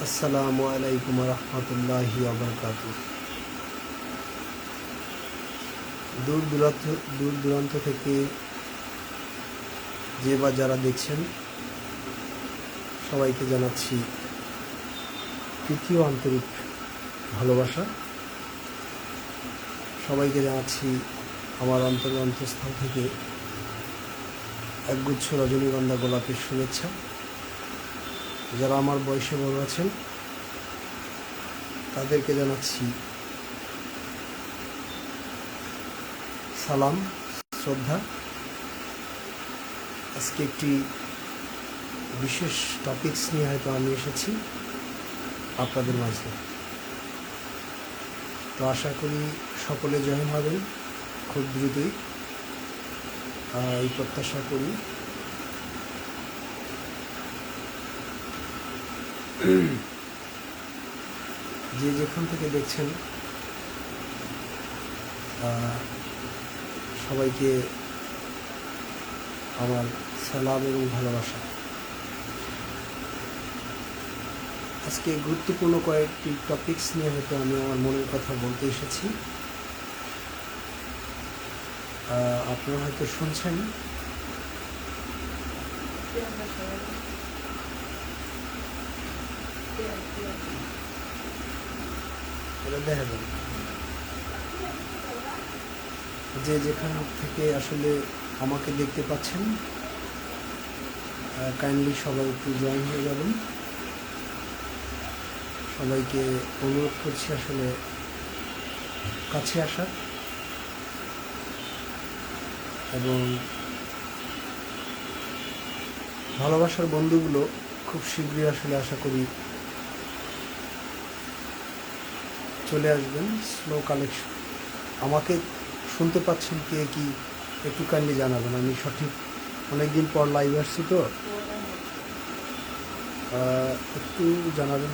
আসসালামু আলাইকুম রহমতুল্লাহি আবরকাতু। দূর দূরান্ত থেকে যে বা যারা দেখছেন সবাইকে জানাচ্ছি তৃতীয় আন্তরিক ভালোবাসা। সবাইকে জানাচ্ছি আমার অন্তঃস্থল থেকে একগুচ্ছ রজনীগন্ধা গোলাপের শুভেচ্ছা। যারা আমার বয়সে বড় আছেন তাদেরকে জানাচ্ছি সালাম, শ্রদ্ধা। আজকে একটি বিশেষ টপিকস নিয়ে হয়তো আমি এসেছি আপনাদের মাঝে। তো আশা করি সকলে জয়েন হবেন খুব দ্রুতই, এই প্রত্যাশা করি। যে যেখান থেকে দেখছেন সবাইকে আমার সালাম এবং ভালোবাসা। আজকে গুরুত্বপূর্ণ কয়েকটি টপিকস নিয়ে হয়তো আমি আমার মনের কথা বলতে এসেছি। আপনারা হয়তো শুনছেন। দেখা যাবে যে যেখান থেকে আসলে আমাকে দেখতে পাচ্ছেন কাইন্ডলি সবাই একটু জয়েন হয়ে যাবেন। সবাইকে অনুরোধ করছি আসলে কাছে আসা, এবং ভালোবাসার বন্ধুগুলো খুব শীঘ্রই আসলে আশা করি চলে আসবেন। Slow collection. আমাকে শুনতে পাচ্ছেন কে কি একটু কাইন্ডলি জানাবেন। আমি সঠিক অনেকদিন পর লাইভ আসছি তো একটু জানাবেন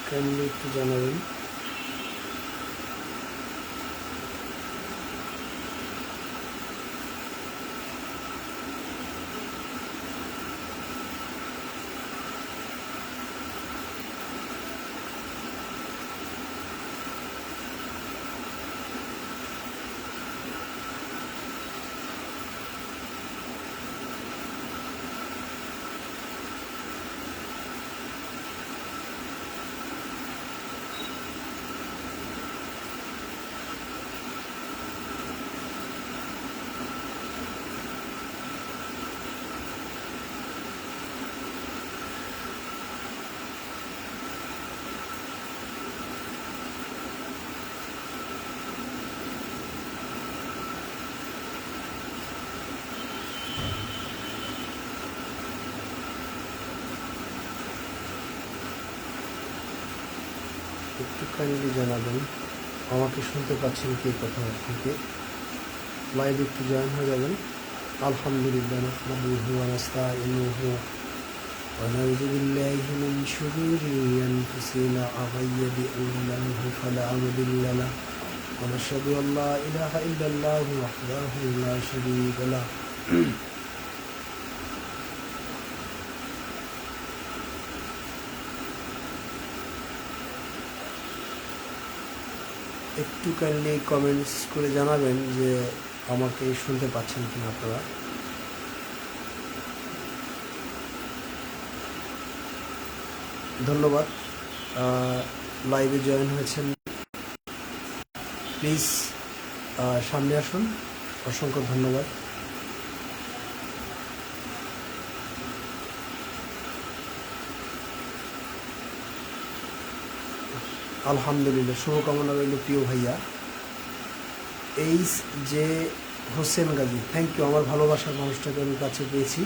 কাইন্ডলি একটু জানাবেন। একটু কাইন্ডলি জানাবেন আমাকে শুনতে পাচ্ছেন কি কোথাও থেকে। লাইভ একটু জয়েন হয়ে যাবেন। আলহামদুলিল্লাহ নাহমাদুহু ওয়া নাস্তাঈনুহু ওয়া নাউযু বিল্লাহি মিন শুরুরি আনফুসিনা ওয়া সাইয়্যিআতি ফালা মুদিল্লা লাহু ওয়া নাশহাদু আন লা ইলাহা ইল্লাল্লাহু ওয়াহদাহু লা শারীকা লাহু। একটু কাইন্ডলি কমেন্টস করে জানাবেন যে আমাকে শুনতে পাচ্ছেন কিনা আপনারা। ধন্যবাদ। লাইভে জয়েন হয়েছেন, প্লিজ সামনে আসুন। অসংখ্য ধন্যবাদ। আলহামদুলিল্লাহ, শুভকামনা রইল প্রিয় ভাইয়া H J Hossain Gazi. Thank you. আমার ভালোবাসার মানুষটাকে আমি কাছে পেয়েছি।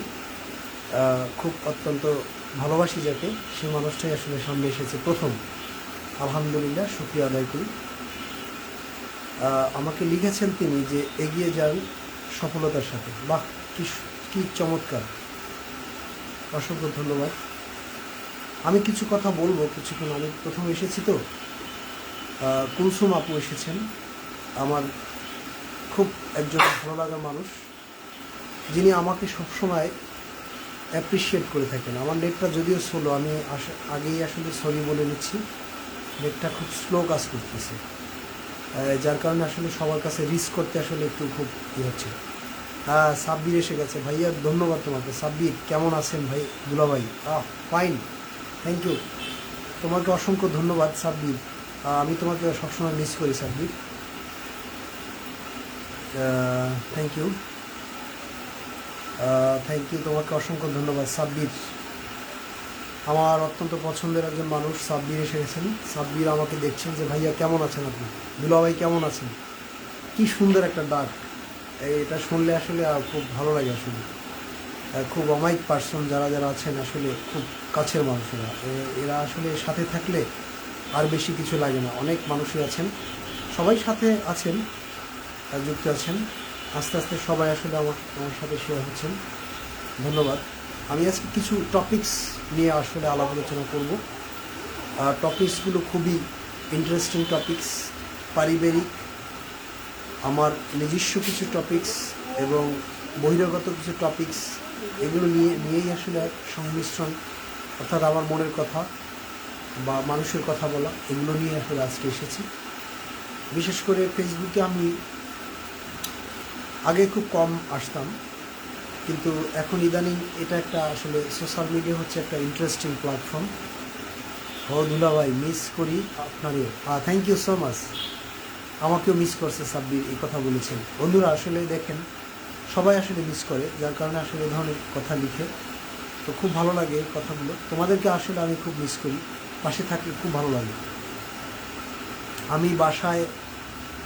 খুব অত্যন্ত ভালোবাসি যাকে, সেই মানুষটাই আসলে সামনে এসেছে প্রথম। আলহামদুলিল্লাহ, শুকরিয়া আদায় করি। আমাকে লিখেছেন তিনি যে এগিয়ে যান সফলতার সাথে। বাহ, কি চমৎকার! অসংখ্য ধন্যবাদ। আমি কিছু কথা বলবো কিছুক্ষণ। আমি প্রথম এসেছি তো। কুলসুম আপু এসেছেন, আমার খুব একজন ভালো লাগা মানুষ, যিনি আমাকে সবসময় অ্যাপ্রিসিয়েট করে থাকেন। আমার নেটটা যদিও স্লো, আমি আগেই আসলে সরি বলে নিচ্ছি, নেটটা খুব স্লো কাজ করতেছে, যার কারণে আসলে সবার কাছে রিচ করতে আসলে একটু খুব হচ্ছে। হ্যাঁ, সাব্বির এসে গেছে। ভাইয়া ধন্যবাদ তোমাকে। সাব্বির কেমন আছেন ভাই? দুলাভাই ফাইন, থ্যাংক ইউ, তোমাকে অসংখ্য ধন্যবাদ সাব্বির। আমি তোমাকে সবসময় মিস করি Sabbir, thank you, thank you, তোমাকে অসংখ্য ধন্যবাদ সাব্বির। আমার অত্যন্ত পছন্দের একজন মানুষ সাব্বির এসে গেছেন। সাব্বির আমাকে দেখছেন যে ভাইয়া কেমন আছেন আপনি, দুলাভাই কেমন আছেন। কি সুন্দর একটা ডাক, এটা শুনলে আসলে খুব ভালো লাগে আসলে। খুব অমায়িক পার্সন যারা যারা আছেন আসলে খুব কাছের মানুষেরা, এরা আসলে সাথে থাকলে আর বেশি কিছু লাগে না। অনেক মানুষই আছেন, সবাই সাথে আছেন, যুক্ত আছেন, আস্তে আস্তে সবাই আসলে আমার সাথে শেয়ার হচ্ছেন। ধন্যবাদ। আমি আজকে কিছু টপিকস নিয়ে আসলে আলাপ আলোচনা করব। টপিকসগুলো খুবই ইন্টারেস্টিং টপিকস, পারিবারিক, আমার নিজস্ব কিছু টপিকস এবং বহিরাগত কিছু টপিকস, এগুলো নিয়েই আসলে সংমিশ্রণ, অর্থাৎ আমার মনের কথা বা মানুষের কথা বলা, এগুলো নিয়ে আসলে আজকে এসেছি। বিশেষ করে ফেসবুকে আমি আগে খুব কম আসতাম, কিন্তু এখন ইদানিং এটা একটা আসলে সোশ্যাল মিডিয়া হচ্ছে একটা ইন্টারেস্টিং প্ল্যাটফর্ম। ও দুলাভাই মিস করি আপনারও, থ্যাংক ইউ সো মাচ। আমাকেও মিস করছে সাব্বির, এই কথা বলেছেন। বন্ধুরা আসলে দেখেন, সবাই আসলে মিস করে, যার কারণে আসলে এই ধরনের কথা লিখে, তো খুব ভালো লাগে এই কথাগুলো। তোমাদেরকে আসলে আমি খুব মিস করি, পাশে থাকলে খুব ভালো লাগে। আমি বাসায়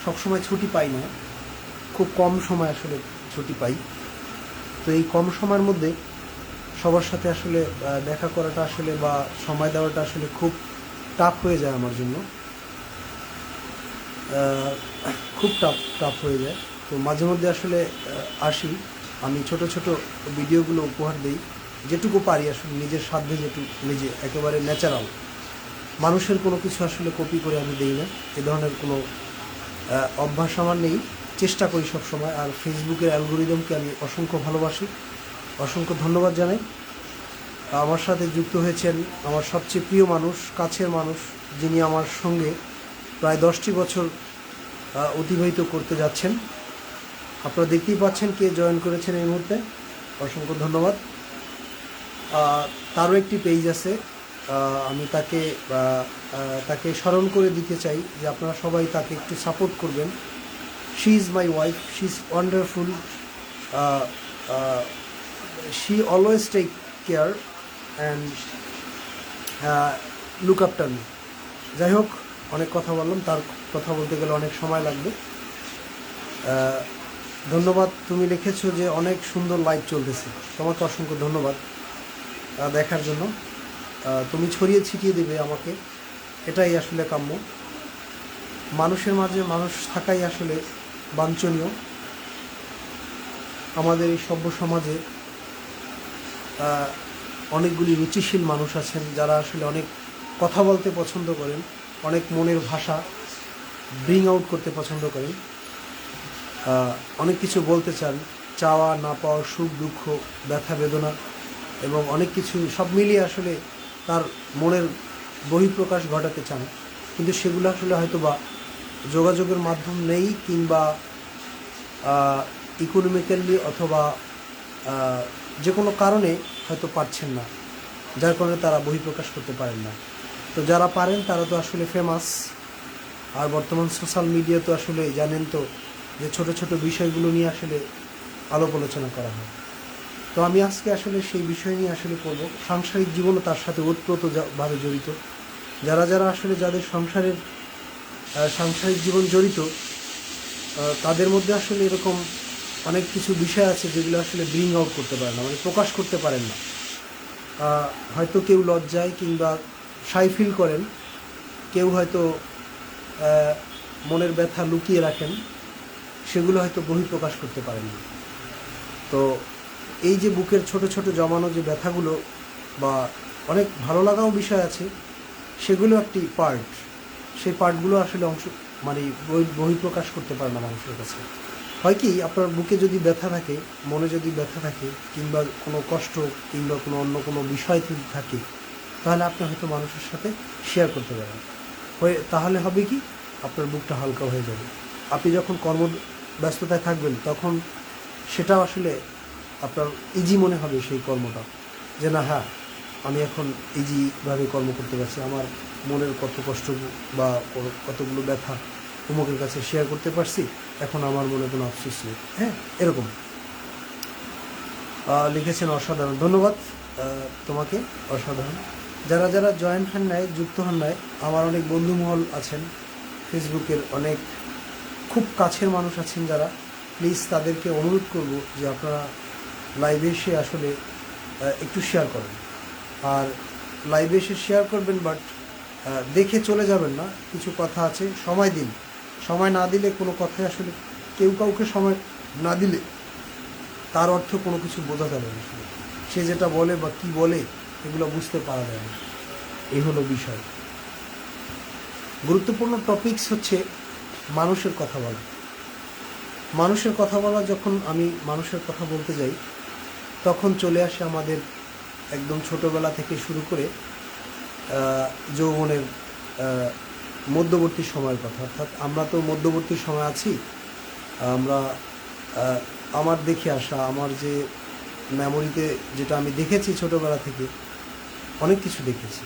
সবসময় ছুটি পাই না, খুব কম সময় আসলে ছুটি পাই। তো এই কম সময়ের মধ্যে সবার সাথে আসলে দেখা করাটা আসলে বা সময় দেওয়াটা আসলে খুব টাফ হয়ে যায় আমার জন্য, খুব টাফ হয়ে যায়। তো মাঝে মধ্যে আসলে আসি, আমি ছোট ছোট ভিডিওগুলো উপহার দিই, যেটুকু পারি আসলে নিজের সাধ্যে, নিজে একেবারে ন্যাচারাল, মানুষের কোনো কিছু আসলে কপি করে আমি দিই না, এ ধরনের কোনো অভ্যাস আমার নেই। চেষ্টা করি সবসময়। আর ফেসবুকের অ্যালগোরিদমকে আমি অসংখ্য ভালোবাসি, অসংখ্য ধন্যবাদ জানাই। আমার সাথে যুক্ত হয়েছেন আমার সবচেয়ে প্রিয় মানুষ, কাছের মানুষ, যিনি আমার সঙ্গে প্রায় 10টি বছর অতিবাহিত করতে যাচ্ছেন। আপনারা দেখতেই পাচ্ছেন কে জয়েন করেছেন এই মুহূর্তে, অসংখ্য ধন্যবাদ। তারও একটি পেজ আছে, আমি তাকে স্মরণ করে দিতে চাই যে আপনারা সবাই তাকে একটু সাপোর্ট করবেন। She is my wife, she is wonderful, she always take care and look after me. যাই হোক, অনেক কথা বললাম, তার কথা বলতে গেলে অনেক সময় লাগবে। ধন্যবাদ, তুমি লিখেছো যে অনেক সুন্দর লাইভ চলতেছে, তোমাকে অসংখ্য ধন্যবাদ দেখার জন্য। তুমি ছড়িয়ে ছিটিয়ে দেবে আমাকে, এটাই আসলে কাম্য। মানুষের মাঝে মানুষ থাকাই আসলে বাঞ্ছনীয়। আমাদের এই সভ্য সমাজে অনেকগুলি রুচিশীল মানুষ আছেন, যারা আসলে অনেক কথা বলতে পছন্দ করেন, অনেক মনের ভাষা ব্রিং আউট করতে পছন্দ করেন, অনেক কিছু বলতে চান, চাওয়া না পাওয়া, সুখ দুঃখ, ব্যথা বেদনা এবং অনেক কিছু সব মিলিয়ে আসলে তার মনের বহিঃপ্রকাশ ঘটাতে চান। কিন্তু সেগুলো আসলে হয়তো বা যোগাযোগের মাধ্যম নেই, কিংবা ইকোনমিক্যালি অথবা যে কোনো কারণে হয়তো পারছেন না, যার কারণে তারা বহিঃপ্রকাশ করতে পারেন না। তো যারা পারেন তারা তো আসলে ফেমাস। আর বর্তমান সোশ্যাল মিডিয়া তো আসলে জানেন তো যে ছোট ছোট বিষয়গুলো নিয়ে আসলে আলাপ আলোচনা করা হয়। তো আমি আজকে আসলে সেই বিষয় নিয়ে আসলে করব। সাংসারিক জীবনও তার সাথে ওতপ্রোতভাবে জড়িত। যারা যারা আসলে যাদের সাংসারিক জীবন জড়িত, তাদের মধ্যে আসলে এরকম অনেক কিছু বিষয় আছে যেগুলো আসলে ব্রিং আউট করতে পারেন না, মানে প্রকাশ করতে পারেন না। হয়তো কেউ লজ্জায় কিংবা শাই ফিল করেন, কেউ হয়তো মনের ব্যথা লুকিয়ে রাখেন, সেগুলো হয়তো বহিঃপ্রকাশ করতে পারেন না। তো এই যে বুকের ছোট ছোট জমানো যে ব্যথাগুলো বা অনেক ভালো লাগাও বিষয় আছে, সেগুলো একটি পার্ট। সেই পার্টগুলো আসলে মানে বহিঃপ্রকাশ করতে পারে না মানুষের কাছে। হয় কি, আপনার বুকে যদি ব্যথা থাকে, মনে যদি ব্যথা থাকে, কিংবা কোনো কষ্ট কিংবা কোনো অন্য কোনো বিষয় যদি থাকে, তাহলে আপনি হয়তো মানুষের সাথে শেয়ার করতে পারেন। তাহলে হবে কি, আপনার বুকটা হালকা হয়ে যাবে। আপনি যখন ব্যস্ততায় থাকবেন তখন সেটা আসলে আপনার ইজি মনে হবে, সেই কর্মটা, যে না হ্যাঁ আমি এখন ইজিভাবে কর্ম করতে পারছি, আমার মনের কত কষ্ট বা কতগুলো ব্যথা অমুকের কাছে শেয়ার করতে পারছি, এখন আমার মনে কোনো আফসোস নেই। হ্যাঁ, এরকম লিখেছেন। অসাধারণ, ধন্যবাদ তোমাকে, অসাধারণ। যারা যারা জয়েন হন নাই, যুক্ত হন নাই, আমার অনেক বন্ধুমহল আছেন ফেসবুকের, অনেক খুব কাছের মানুষ আছেন যারা, প্লিজ তাদেরকে অনুরোধ করব যে আপনারা লাইভে এসে আসলে একটু শেয়ার করেন। আর লাইভে এসে শেয়ার করবেন, বাট দেখে চলে যাবেন না, কিছু কথা আছে, সময় দিন। সময় না দিলে কোনো কথাই আসলে, কেউ কাউকে সময় না দিলে তার অর্থ কোনো কিছু বোঝা যাবে না। আসলে সে যেটা বলে বা কী বলে এগুলো বুঝতে পারা যায় না, এই হলো বিষয়। গুরুত্বপূর্ণ টপিকস হচ্ছে মানুষের কথা বলা। মানুষের কথা বলা, যখন আমি মানুষের কথা বলতে যাই তখন চলে আসে আমাদের একদম ছোটোবেলা থেকে শুরু করে যৌবনের মধ্যবর্তী সময়ের কথা। অর্থাৎ আমরা তো মধ্যবর্তী সময় আছি। আমরা আমার দেখে আসা, আমার যে মেমোরিতে যেটা আমি দেখেছি ছোটোবেলা থেকে, অনেক কিছু দেখেছি,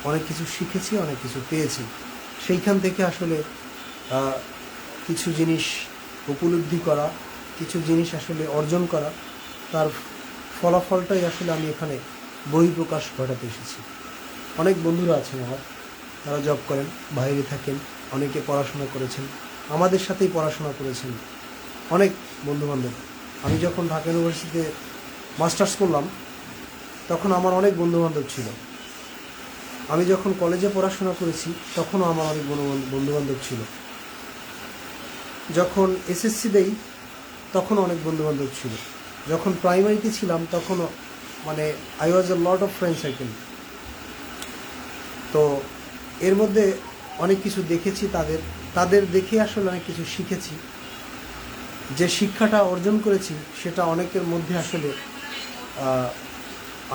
অনেক কিছু শিখেছি, অনেক কিছু পেয়েছি। সেইখান থেকে আসলে কিছু জিনিস উপলব্ধি করা, কিছু জিনিস আসলে অর্জন করা, তার ফলাফলটাই আসলে আমি এখানে বহিঃপ্রকাশ ঘটাতে এসেছি। অনেক বন্ধুরা আছেন আমার, তারা জব করেন, বাইরে থাকেন, অনেকে পড়াশোনা করেছেন, আমাদের সাথেই পড়াশোনা করেছেন অনেক বন্ধুবান্ধব। আমি যখন ঢাকা ইউনিভার্সিটিতে মাস্টার্স করলাম তখন আমার অনেক বন্ধুবান্ধব ছিল। আমি যখন কলেজে পড়াশোনা করেছি তখনও আমার অনেক বন্ধুবান্ধব ছিল। যখন এসএসসি দেই তখনও অনেক বন্ধুবান্ধব ছিল। যখন প্রাইমারিতে ছিলাম তখনও, মানে I was A lot of friend circle. তো এর মধ্যে অনেক কিছু দেখেছি, তাদের দেখে আসলে অনেক কিছু শিখেছি। যে শিক্ষাটা অর্জন করেছি সেটা অনেকের মধ্যে আসলে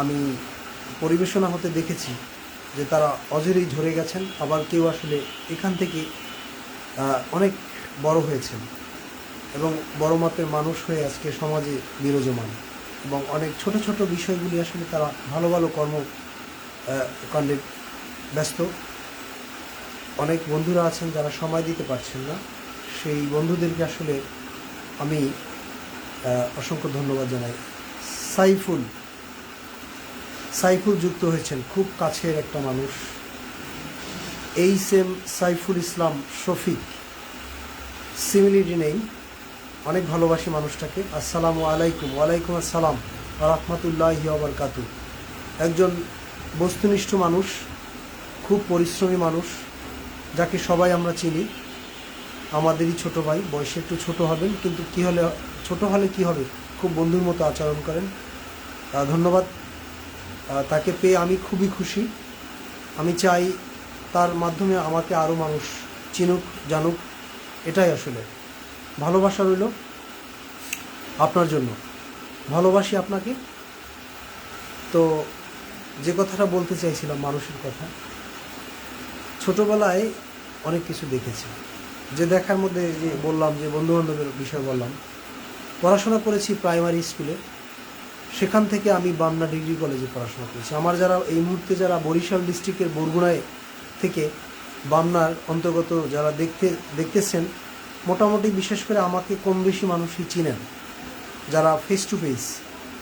আমি পরিবেশনা হতে দেখেছি, যে তারা অজরেই ঝরে গেছেন, আবার কেউ আসলে এখান থেকে অনেক বড় হয়েছেন এবং বড় মাপের মানুষ হয়ে আজকে সমাজে বিরাজমান, এবং অনেক ছোট ছোট বিষয়গুলি আসলে তারা ভালো ভালো কর্মকাণ্ডে ব্যস্ত। অনেক বন্ধুরা আছেন যারা সময় দিতে পারছেন না, সেই বন্ধুদেরকে আসলে আমি অসংখ্য ধন্যবাদ জানাই। সাইফুল যুক্ত হয়েছেন, খুব কাছের একটা মানুষ, এইচএম সাইফুল ইসলাম শফিক, সিমিলিটি নেই, অনেক ভালোবাসি মানুষটাকে। আসসালামু আলাইকুম। ওয়ালাইকুম আসসালাম রাহমাতুল্লাহি ওয়া বারাকাতুহু। একজন বস্তুনিষ্ঠ মানুষ, খুব পরিশ্রমী মানুষ, যাকে সবাই আমরা চিনি, আমাদেরই ছোট ভাই, বয়সে একটু ছোট হবেন, কিন্তু ছোট হলে কি হবে, খুব বন্ধুর মতো আচরণ করেন। ধন্যবাদ, তাকে পেয়ে আমি খুবই খুশি। আমি চাই তার মাধ্যমে আমাকে আরও মানুষ চিনুক, জানুক, এটাই আসলে। ভালোবাসা রইল আপনার জন্য, ভালোবাসি আপনাকে। তো যে কথাটা বলতে চাইছিলাম, মানুষের কথা, ছোটোবেলায় অনেক কিছু দেখেছি। যে দেখার মধ্যে যে বললাম, যে বন্ধুবান্ধবের বিষয় বললাম, পড়াশোনা করেছি প্রাইমারি স্কুলে, সেখান থেকে আমি বামনা ডিগ্রি কলেজে পড়াশোনা করেছি। আমার যারা এই মুহূর্তে যারা বরিশাল ডিস্ট্রিক্টের বরগুনায় থেকে বামনার অন্তর্গত যারা দেখতেছেন, মোটামুটি বিশেষ করে আমাকে কম বেশি মানুষই চিনেন, যারা ফেস টু ফেস।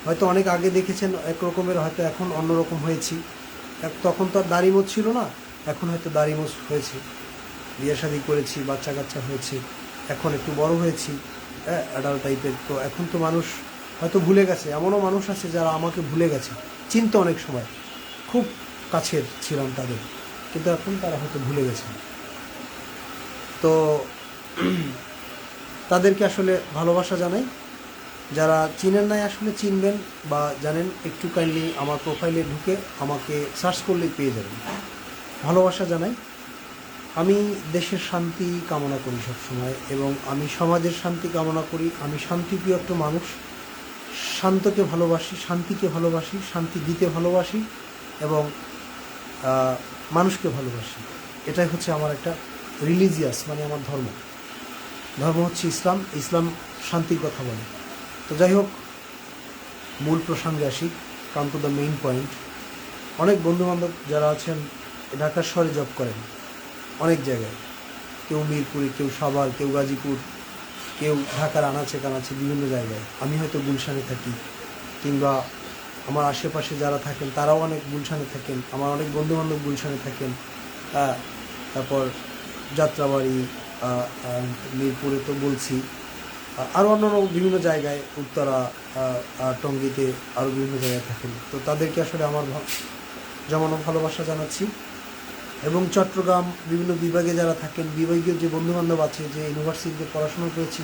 হয়তো অনেক আগে দেখেছেন এক রকমের, হয়তো এখন অন্যরকম হয়েছি। তখন তো আর দাড়িমোচ ছিল না, এখন হয়তো দাড়িমোচ হয়েছে, বিয়ে শাদি করেছি, বাচ্চা কাচ্চা হয়েছে, এখন একটু বড় হয়েছি, অ্যাডাল্ট টাইপের। তো এখন তো মানুষ হয়তো ভুলে গেছে, এমনও মানুষ আছে যারা আমাকে ভুলে গেছে, চিনতে অনেক সময় খুব কাছের ছিলাম তাদের, কিন্তু এখন তারা হয়তো ভুলে গেছে। তো তাদেরকে আসলে ভালোবাসা জানাই। যারা চিনেন নাই আসলে চিনবেন বা জানেন, একটু কাইন্ডলি আমার প্রোফাইলে ঢুকে আমাকে সার্চ করলেই পেয়ে যাবেন। ভালোবাসা জানাই। আমি দেশের শান্তি কামনা করি সবসময়, এবং আমি সমাজের শান্তি কামনা করি। আমি শান্তিপ্রিয় একটা মানুষ, শান্তকে ভালোবাসি, শান্তিকে ভালোবাসি, শান্তি দিতে ভালোবাসি, এবং মানুষকে ভালোবাসি। এটাই হচ্ছে আমার একটা রিলিজিয়াস, মানে আমার ধর্ম। ধর্ম হচ্ছে ইসলাম। ইসলাম শান্তির কথা বলে। তো যাই হোক, মূল প্রসঙ্গে আসি, come to the main point. অনেক বন্ধুবান্ধব যারা আছেন ঢাকা শহরে জব করেন, অনেক জায়গায়, কেউ মিরপুরে, কেউ সাভার, কেউ গাজীপুর, কেউ ঢাকার আনাচে কানাচে বিভিন্ন জায়গায়। আমি হয়তো গুলশানে থাকি, কিংবা আমার আশেপাশে যারা থাকেন তারাও অনেক গুলশানে থাকেন। আমার অনেক বন্ধুবান্ধব গুলশানে থাকেন। তারপর যাত্রাবাড়ি, মিরপুরে তো বলছি, আরও অন্যান্য বিভিন্ন জায়গায়, উত্তরা, টঙ্গীতে, আরও বিভিন্ন জায়গায় থাকেন। তো তাদেরকে আসলে আমার জমানো ভালোবাসা জানাচ্ছি। এবং চট্টগ্রাম বিভিন্ন বিভাগে যারা থাকেন, বিভাগীয় যে বন্ধুবান্ধব আছে, যে ইউনিভার্সিটিতে পড়াশোনা করেছি,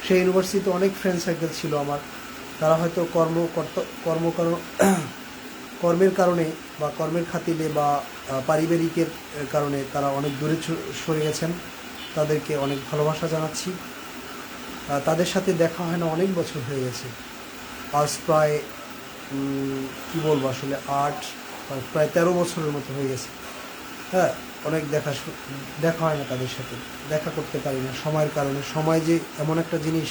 সেই ইউনিভার্সিটিতে অনেক ফ্রেন্ড সার্কেল ছিল আমার। তারা হয়তো কর্মের কারণে বা কর্মের খাতিরে বা পারিবারিকের কারণে তারা অনেক দূরে সরে গেছেন। তাদেরকে অনেক ভালোবাসা জানাচ্ছি। তাদের সাথে দেখা হয় না, অনেক বছর হয়ে গেছে। আজ প্রায় কী বলবো আসলে, প্রায় 13 বছরের মতো হয়ে গেছে। হ্যাঁ, অনেক দেখা হয় না তাদের সাথে, দেখা করতে পারি না সময়ের কারণে। সময় যে এমন একটা জিনিস,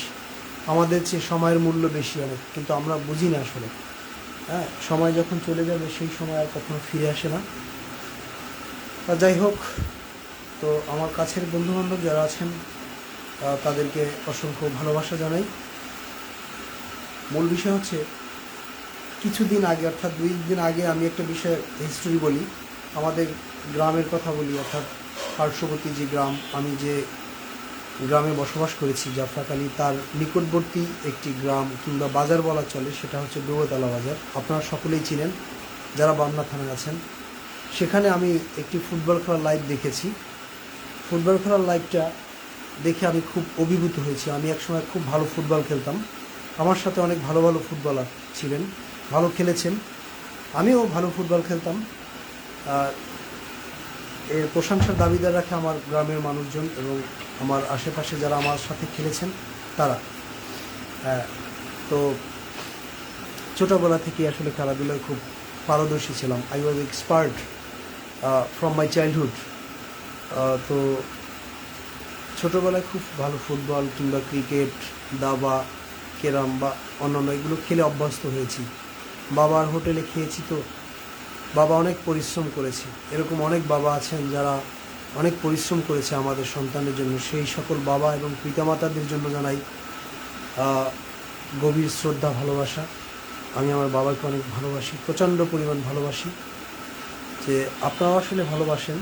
আমাদের চেয়ে সময়ের মূল্য বেশি অনেক, কিন্তু আমরা বুঝি না আসলে। হ্যাঁ, সময় যখন চলে যাবে সেই সময় আর কখনো ফিরে আসে না। যাই হোক, তো আমার কাছের বন্ধুবান্ধব যারা আছেন তাদেরকে অসংখ্য ভালোবাসা জানাই। মূল বিষয় হচ্ছে, কিছুদিন আগে, অর্থাৎ 2 দিন আগে, আমি একটা বিষয় হিস্টোরি বলি, আমাদের গ্রামের কথা বলি। অর্থাৎ পার্শ্ববর্তী যে গ্রাম, আমি যে গ্রামে বসবাস করেছি, জাফরাকালী, তার নিকটবর্তী একটি গ্রাম কিংবা বাজার বলা চলে, সেটা হচ্ছে ডুবোতলা বাজার। আপনারা সকলেই চিনেন যারা বামনা থানায় আছেন। সেখানে আমি একটি ফুটবল খেলার লাইভ দেখেছি। ফুটবল খেলার লাইভটা দেখে আমি খুব অভিভূত হয়েছি। আমি একসময় খুব ভালো ফুটবল খেলতাম। আমার সাথে অনেক ভালো ভালো ফুটবলার ছিলেন, ভালো খেলেছেন। আমিও ভালো ফুটবল খেলতাম। এর প্রশংসার দাবিদার রাখে আমার গ্রামের মানুষজন এবং আমার আশেপাশে যারা আমার সাথে খেলেছেন তারা। তো ছোটোবেলা থেকে আসলে খেলাধুলায় খুব পারদর্শী ছিলাম। I was expert from my childhood. তো ছোটোবেলায় খুব ভালো ফুটবল কিংবা ক্রিকেট, দাবা, ক্যারাম বা অন্যান্য এগুলো খেলে অভ্যস্ত হয়েছি। বাবার হোটেলে খেয়েছি, তো বাবা অনেক পরিশ্রম করেছে। এরকম অনেক বাবা আছেন যারা অনেক পরিশ্রম করেছে আমাদের সন্তানের জন্য। সেই সকল বাবা এবং পিতামাতাদের জন্য জানাই গভীর শ্রদ্ধা, ভালোবাসা। আমি আমার বাবাকে অনেক ভালোবাসি, প্রচণ্ড পরিমাণ ভালোবাসি। যে আপনারাও আসলে ভালোবাসেন,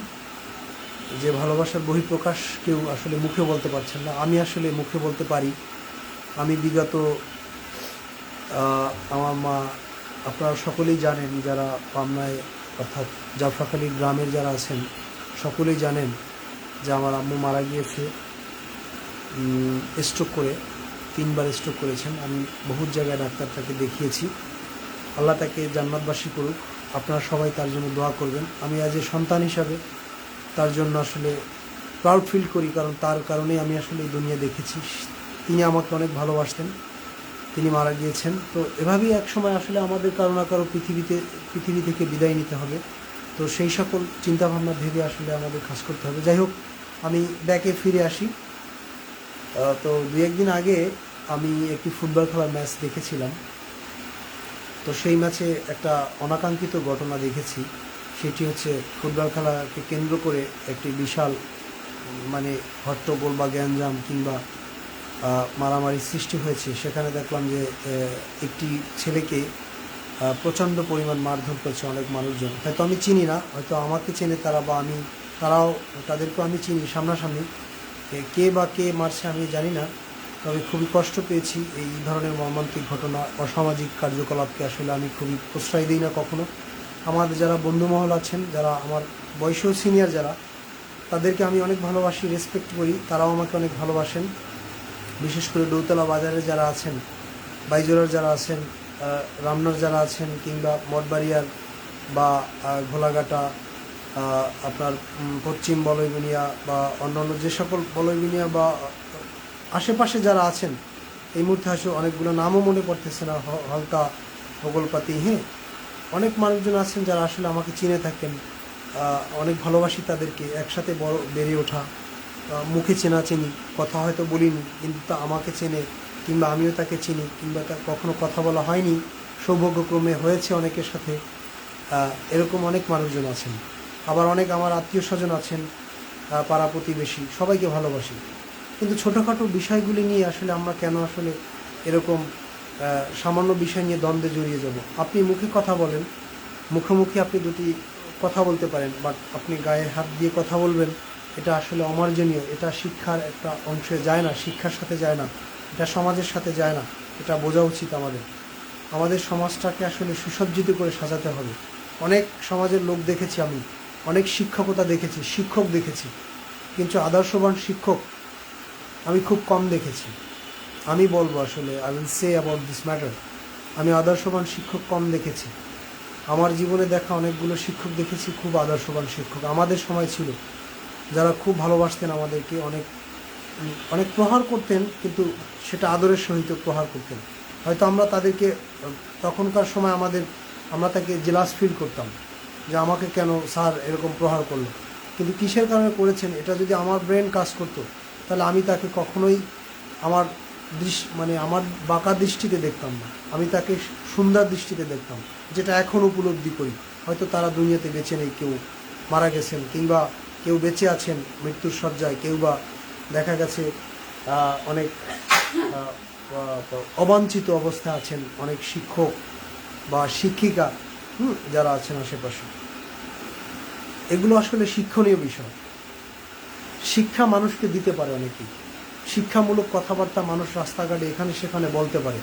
যে ভালোবাসার বহিঃপ্রকাশ কেউ আসলে মুখে বলতে পারছেন না, আমি আসলে মুখে বলতে পারি। আমি বিগত আমার মা, আপনারা সকলেই জানেন, যারা পাবনায় অর্থাৎ জাফরাখালী গ্রামের যারা আছেন সকলেই জানেন যে আমার আম্মু মারা গিয়েছে স্ট্রোক করে। 3 বার স্ট্রোক করেছেন। আমি বহুত জায়গায় ডাক্তারটাকে দেখিয়েছি। আল্লাহ তাকে জান্নাতবাসী করুক। আপনারা সবাই তার জন্য দোয়া করবেন। আমি অ্যাজ এ সন্তান হিসাবে তার জন্য আসলে প্রাউড ফিল করি, কারণ তার কারণেই আমি আসলে এই দুনিয়া দেখেছি। তিনি আমাকে অনেক ভালোবাসতেন, তিনি মারা গিয়েছেন। তো এভাবেই এক সময় আসলে আমাদের কারো না কারো পৃথিবী থেকে বিদায় নিতে হবে। তো সেই সকল চিন্তাভাবনা ভেবে আসলে আমাদের কাজ করতে হবে। যাই হোক, আমি ব্যাকে ফিরে আসি। তো 2-1 দিন আগে আমি একটি ফুটবল খেলার ম্যাচ দেখেছিলাম। তো সেই ম্যাচে একটা অনাকাঙ্ক্ষিত ঘটনা দেখেছি। সেটি হচ্ছে, ফুটবল খেলাকে কেন্দ্র করে একটি বিশাল মানে হট্টগোল বা গ্যাঞ্জাম কিংবা মারামারি সৃষ্টি হয়েছে। সেখানে দেখলাম যে একটি ছেলেকে প্রচণ্ড পরিমাণ মারধর করেছে অনেক মানুষজন। হয়তো আমি চিনি না, হয়তো আমাকে চেনে তারা, বা তাদেরকেও আমি চিনি সামনাসামনি। কে বা কে মারছে আমি জানি না, তবে খুবই কষ্ট পেয়েছি। এই ধরনের মর্মান্তিক ঘটনা, অসামাজিক কার্যকলাপকে আসলে আমি খুবই প্রশ্রয় দিই না কখনো। আমাদের যারা বন্ধুমহল আছেন, যারা আমার বয়সেও সিনিয়র যারা, তাদেরকে আমি অনেক ভালোবাসি, রেসপেক্ট করি। তারাও আমাকে অনেক ভালোবাসেন। বিশেষ করে ডৌতলা বাজারে যারা আছেন, বাইজোরার যারা আছেন, রামনার যারা আছেন, কিংবা মঠবাড়িয়ার বা ঘোলাঘাটা, আপনার পশ্চিম বলয়বিনিয়া বা অন্যান্য যে সকল বলয়বিনিয়া বা আশেপাশে যারা আছেন, এই মুহূর্তে আসলে অনেকগুলো নামও মনে পড়তেছে না, হালকা ভূগোলপাতি, হ্যাঁ, অনেক মানুষজন আছেন যারা আসলে আমাকে চিনে থাকেন। অনেক ভালোবাসি তাদেরকে, একসাথে বড় বেড়ে ওঠা, মুখে চেনাচিনি, কথা হয়তো বলিনি কিন্তু তা আমাকে চেনে, কিংবা আমিও তাকে চিনি, কিংবা তার কখনো কথা বলা হয়নি, সৌভাগ্যক্রমে হয়েছে অনেকের সাথে। এরকম অনেক মানুষজন আছেন। আবার অনেক আমার আত্মীয় স্বজন আছেন, পাড়া প্রতিবেশী, সবাইকে ভালোবাসি। কিন্তু ছোটোখাটো বিষয়গুলি নিয়ে আসলে আমরা কেন আসলে এরকম সামান্য বিষয় নিয়ে দ্বন্দ্বে জড়িয়ে যাব? আপনি মুখে কথা বলেন, মুখোমুখি আপনি দুটি কথা বলতে পারেন, বাট আপনি গায়ে হাত দিয়ে কথা বলবেন, এটা আসলে অমার্জনীয়। এটা শিক্ষার একটা অংশে যায় না, শিক্ষার সাথে যায় না, এটা সমাজের সাথে যায় না। এটা বোঝা উচিত আমাদের সমাজটাকে আসলে সুসজ্জিত করে সাজাতে হবে। অনেক সমাজের লোক দেখেছি আমি, অনেক শিক্ষকতা দেখেছি, শিক্ষক দেখেছি, কিন্তু আদর্শবান শিক্ষক আমি খুব কম দেখেছি। আমি বলবো আসলে I will say about this matter, আমি আদর্শবান শিক্ষক কম দেখেছি। আমার জীবনে দেখা অনেকগুলো শিক্ষক দেখেছি, খুব আদর্শবান শিক্ষক আমাদের সময় ছিল, যারা খুব ভালোবাসতেন আমাদেরকে, অনেক অনেক প্রহার করতেন, কিন্তু সেটা আদরের সহিত প্রহার করতেন। হয়তো আমরা তাদেরকে তখনকার সময় আমরা তাকে জেলাস ফিল করতাম যে আমাকে কেন স্যার এরকম প্রহার করলো, কিন্তু কিসের কারণে করেছেন এটা যদি আমার ব্রেন কাজ করতো, তাহলে আমি তাকে কখনোই আমার আমার বাঁকা দৃষ্টিতে দেখতাম না, আমি তাকে সুন্দর দৃষ্টিতে দেখতাম, যেটা এখন উপলব্ধি করি। হয়তো তারা দুনিয়াতে বেঁচে নেই, কেউ মারা গেছেন, কিংবা কেউ বেঁচে আছেন মৃত্যুর শয্যায়, কেউ বা দেখা গেছে অনেক অবাঞ্ছিত অবস্থায় আছেন, অনেক শিক্ষক বা শিক্ষিকা যারা আছেন আশেপাশে। এগুলো আসলে শিক্ষণীয় বিষয়। শিক্ষা মানুষকে দিতে পারে অনেকেই, শিক্ষামূলক কথাবার্তা মানুষ রাস্তাঘাটে এখানে সেখানে বলতে পারে,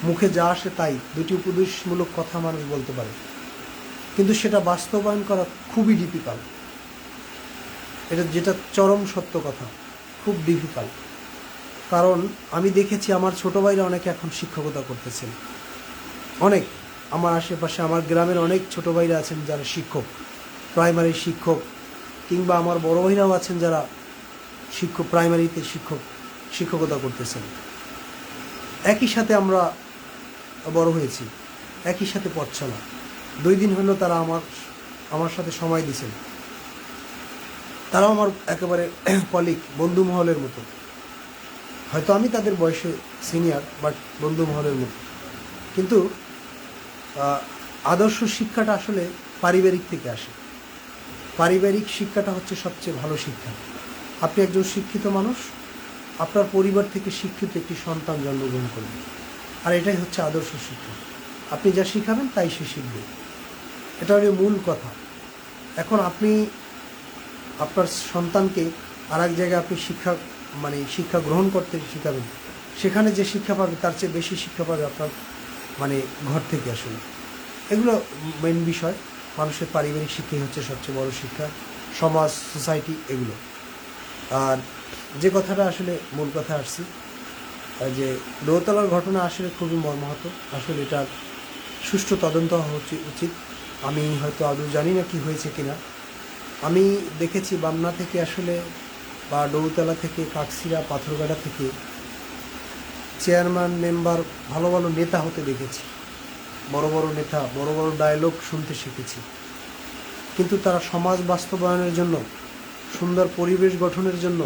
মুখে যা আসে তাই দুটি উপদেশমূলক কথা মানুষ বলতে পারে, কিন্তু সেটা বাস্তবায়ন করা খুবই ডিফিকাল্ট। যেটা চরম সত্য কথা, খুব ডিফিকাল্ট। কারণ আমি দেখেছি আমার ছোটো ভাইরা অনেকে এখন শিক্ষকতা করতেছেন, অনেক আমার আশেপাশে আমার গ্রামের অনেক ছোটো ভাইরা আছেন যারা শিক্ষক, প্রাইমারি শিক্ষক, কিংবা আমার বড় ভাইরাও আছেন যারা প্রাইমারিতে শিক্ষকতা করতেছেন। একই সাথে আমরা বড় হয়েছি, একই সাথে পথ চলা। 2 দিন হলো তারা আমার সাথে সময় দিয়েছেন, তারাও আমার একেবারে কলিগ, বন্ধু মহলের মতো। হয়তো আমি তাদের বয়সে সিনিয়র, বাট বন্ধু মহলের মতো। কিন্তু আদর্শ শিক্ষাটা আসলে পারিবারিক থেকে আসে। পারিবারিক শিক্ষাটা হচ্ছে সবচেয়ে ভালো শিক্ষা। আপনি একজন শিক্ষিত মানুষ, আপনার পরিবার থেকে শিক্ষিত একটি সন্তান জন্মগ্রহণ করবে, আর এটাই হচ্ছে আদর্শ শিক্ষা। আপনি যা শিখাবেন তাই সে শিখবে, এটা হলো মূল কথা। এখন আপনি আপনার সন্তানকে আর এক জায়গায় আপনি শিক্ষা গ্রহণ করতে শিখাবেন, সেখানে যে শিক্ষা পাবে তার চেয়ে বেশি শিক্ষা পাবে আপনার ঘর থেকে। আসলে এগুলো মেন বিষয়। মানুষের পারিবারিক শিক্ষাই হচ্ছে সবচেয়ে বড় শিক্ষা, সমাজ, সোসাইটি, এগুলো। আর যে কথাটা আসলে মূল কথা আসছি, যে দোতলার ঘটনা আসলে খুবই মর্মাহত। আসলে এটার সুষ্ঠু তদন্ত হওয়া উচিত। আমি হয়তো আদৌ জানি না কি হয়েছে কিনা। আমি দেখেছি বামনা থেকে আসলে, বা দৌতলা থেকে, কাকসিরা, পাথরঘাটা থেকে চেয়ারম্যান, মেম্বার, ভালো ভালো নেতা হতে দেখেছি, বড় বড় নেতা, বড় বড় ডায়লগ শুনতে শিখেছি। কিন্তু তারা সমাজ বাস্তবায়নের জন্য, সুন্দর পরিবেশ গঠনের জন্য,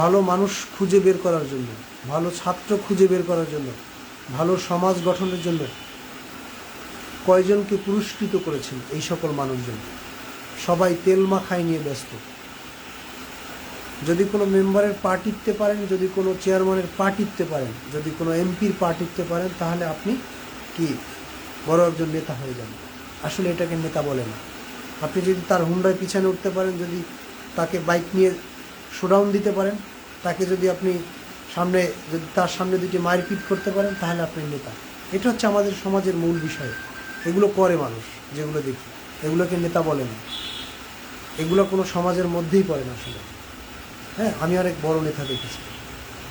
ভালো মানুষ খুঁজে বের করার জন্য, ভালো ছাত্র খুঁজে বের করার জন্য, ভালো সমাজ গঠনের জন্য কয়জনকে পুরস্কৃত করেছেন? এই সকল মানুষজন সবাই তেল মাখায় নিয়ে ব্যস্ত। যদি কোনো মেম্বারের পা টিপতে পারেন, যদি কোনো চেয়ারম্যানের পা টিপতে পারেন, যদি কোনো এমপির পা টিপতে পারেন, তাহলে আপনি কি বড় একজন নেতা হয়ে যান। আসলে এটাকে নেতা বলে না। আপনি যদি তার হুন্ডায় পিছনে উঠতে পারেন, যদি তাকে বাইক নিয়ে শোডাউন দিতে পারেন, তাকে যদি আপনি তার সামনে দুটি মারপিট করতে পারেন, তাহলে আপনি নেতা। এটা হচ্ছে আমাদের সমাজের মূল বিষয়। এগুলো করে মানুষ, যেগুলো দেখি, এগুলোকে নেতা বলে না। এগুলো কোনো সমাজের মধ্যেই পড়ে না আসলে। হ্যাঁ, আমি অনেক বড় নেতা দেখেছি।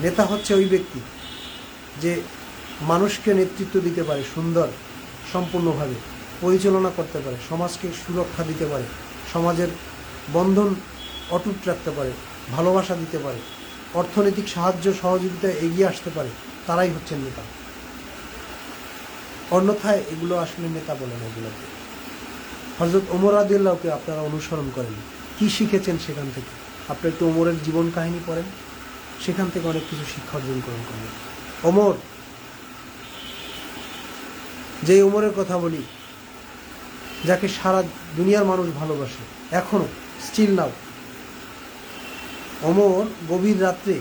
নেতা হচ্ছে ওই ব্যক্তি যে মানুষকে নেতৃত্ব দিতে পারে, সুন্দর সম্পূর্ণভাবে পরিচালনা করতে পারে, সমাজকে সুরক্ষা দিতে পারে, সমাজের বন্ধন অটুট রাখতে পারে, ভালোবাসা দিতে পারে, অর্থনৈতিক সাহায্য সহযোগিতায় এগিয়ে আসতে পারে, তারাই হচ্ছেন নেতা। অন্যথায় এগুলো আসলে নেতা বলে না। এগুলোকে হযরত ওমর রাদিয়াল্লাহুকে আপনারা অনুসরণ করেন, কি শিখেছেন সেখান থেকে? আপনি একটু ওমরের জীবন কাহিনী পড়েন, সেখান থেকে অনেক কিছু শিক্ষা অর্জন করবেন। ওমর, যে ওমরের কথা বলি, যাকে সারা দুনিয়ার মানুষ ভালোবাসে এখনো, স্টিল নাও, ওমর গভীর রাত্রে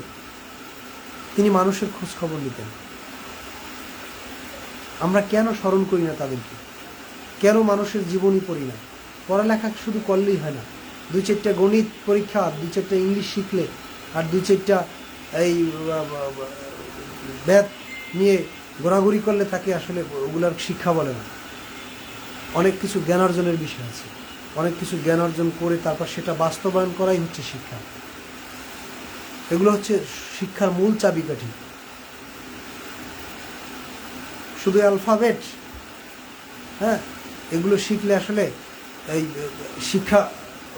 তিনি মানুষের খোঁজ খবর নিতেন। আমরা কেন স্মরণ করি না তাদেরকে? কেন মানুষের জীবনী পড়ি না? পড়ালেখা শুধু করলেই হয় না। 2-4টা গণিত পরীক্ষা, 2-4টা ইংলিশ শিখলে, আর 2-4টা এই ব্যাথ নিয়ে ঘোরাঘুরি করলে তাকে আসলে ওগুলার শিক্ষা বলে না। অনেক কিছু জ্ঞান অর্জনের বিষয় আছে, অনেক কিছু জ্ঞান অর্জন করে তারপর সেটা বাস্তবায়ন করাই হচ্ছে শিক্ষা। এগুলো হচ্ছে শিক্ষার মূল চাবিকাঠি। শুধু অ্যালফাবেট, হ্যাঁ, এগুলো শিখলে আসলে এই শিক্ষা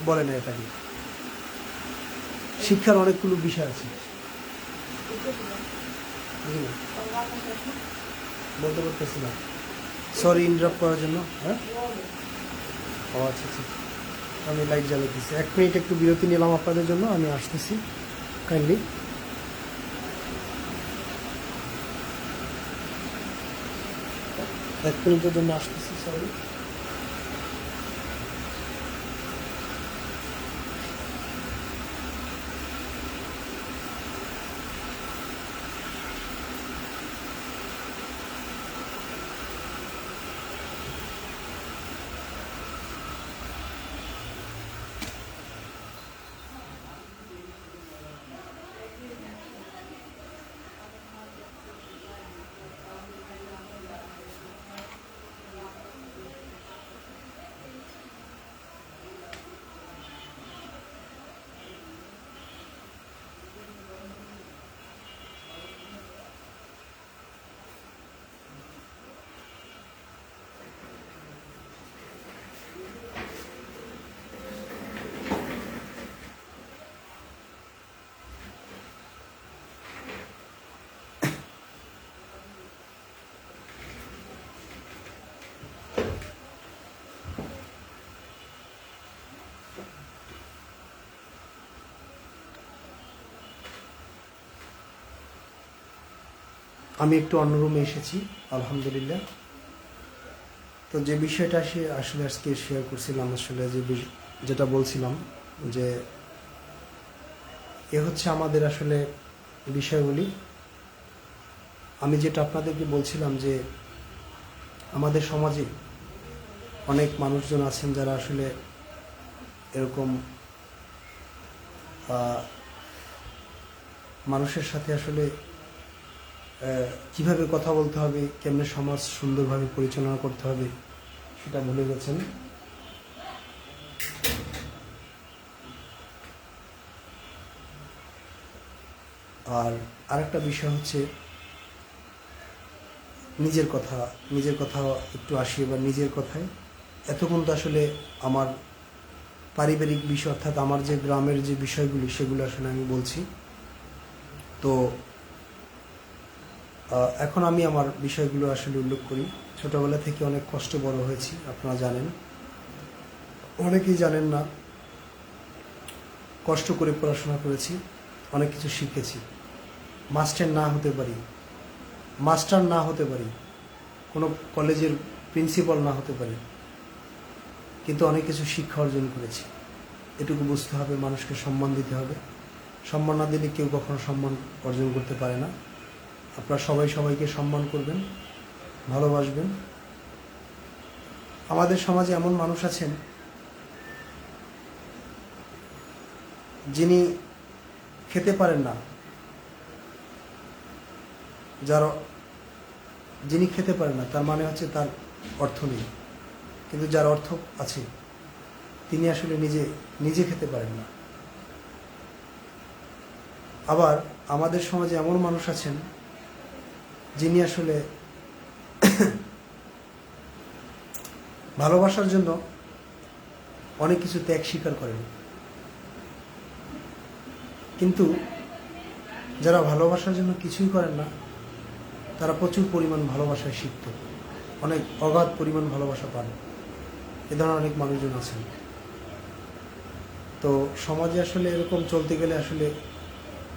বলে না। এটাকে শিক্ষার অনেকগুলো বিষয় আছে, বলতে পারতেছি না, সরি ইন্টারাপ্ট করার জন্য। হ্যাঁ, ও আচ্ছা আচ্ছা, আমি লাইট জ্বালাতেছি। 1 মিনিট একটু বিরতি নিলাম আপনাদের জন্য, আমি আসতেছি কাইন্ডলি। এক মিনিটের জন্য আসতেছি, সরি। আমি একটু অন্য রুমে এসেছি, আলহামদুলিল্লাহ। তো যে বিষয়টা আসলে আজকে শেয়ার করছিলাম, আসলে যেটা বলছিলাম, যে এ হচ্ছে আমাদের আসলে বিষয়গুলি। আমি যেটা আপনাদেরকে বলছিলাম যে আমাদের সমাজে অনেক মানুষজন আছেন যারা আসলে এরকম মানুষের সাথে আসলে কিভাবে কথা বলতে হবে, কেমনে সমাজ সুন্দরভাবে পরিচালনা করতে হবে সেটা ভুলে গেছেন। আর আরেকটা বিষয় হচ্ছে নিজের কথা একটু আসি। এবার নিজের কথায় এতক্ষণ তো আসলে আমার পারিবারিক বিষয়, অর্থাৎ আমার যে গ্রামের যে বিষয়গুলি, সেগুলো আসলে আমি বলছি। তো এখন আমি আমার বিষয়গুলো আসলে উল্লেখ করি। ছোটবেলা থেকে অনেক কষ্ট বড় হয়েছি, আপনারা জানেন, অনেকেই জানেন না। কষ্ট করে পড়াশোনা করেছি, অনেক কিছু শিখেছি। মাস্টার না হতে পারি, কোনো কলেজের প্রিন্সিপাল না হতে পারি, কিন্তু অনেক কিছু শিক্ষা অর্জন করেছি। এটুকু বুঝতে হবে, মানুষকে সম্মান দিতে হবে। সম্মান না দিলে কেউ কখনো সম্মান অর্জন করতে পারে না। আপনারা সবাইকে সম্মান করবেন, ভালোবাসবেন। আমাদের সমাজে এমন মানুষ আছেন যিনি খেতে পারেন না, যিনি খেতে পারেন না তার মানে হচ্ছে তার অর্থ নেই। কিন্তু যার অর্থ আছে তিনি আসলে নিজে খেতে পারেন না। আবার আমাদের সমাজে এমন মানুষ আছেন যিনি আসলে ভালোবাসার জন্য অনেক কিছু ত্যাগ স্বীকার করেন, কিন্তু যারা ভালোবাসার জন্য কিছুই করেন না তারা প্রচুর পরিমাণ ভালোবাসায় শিখত, অনেক অগাধ পরিমাণ ভালোবাসা পান। এ ধরনের অনেক মানুষজন আছেন। তো সমাজে আসলে এরকম চলতে গেলে আসলে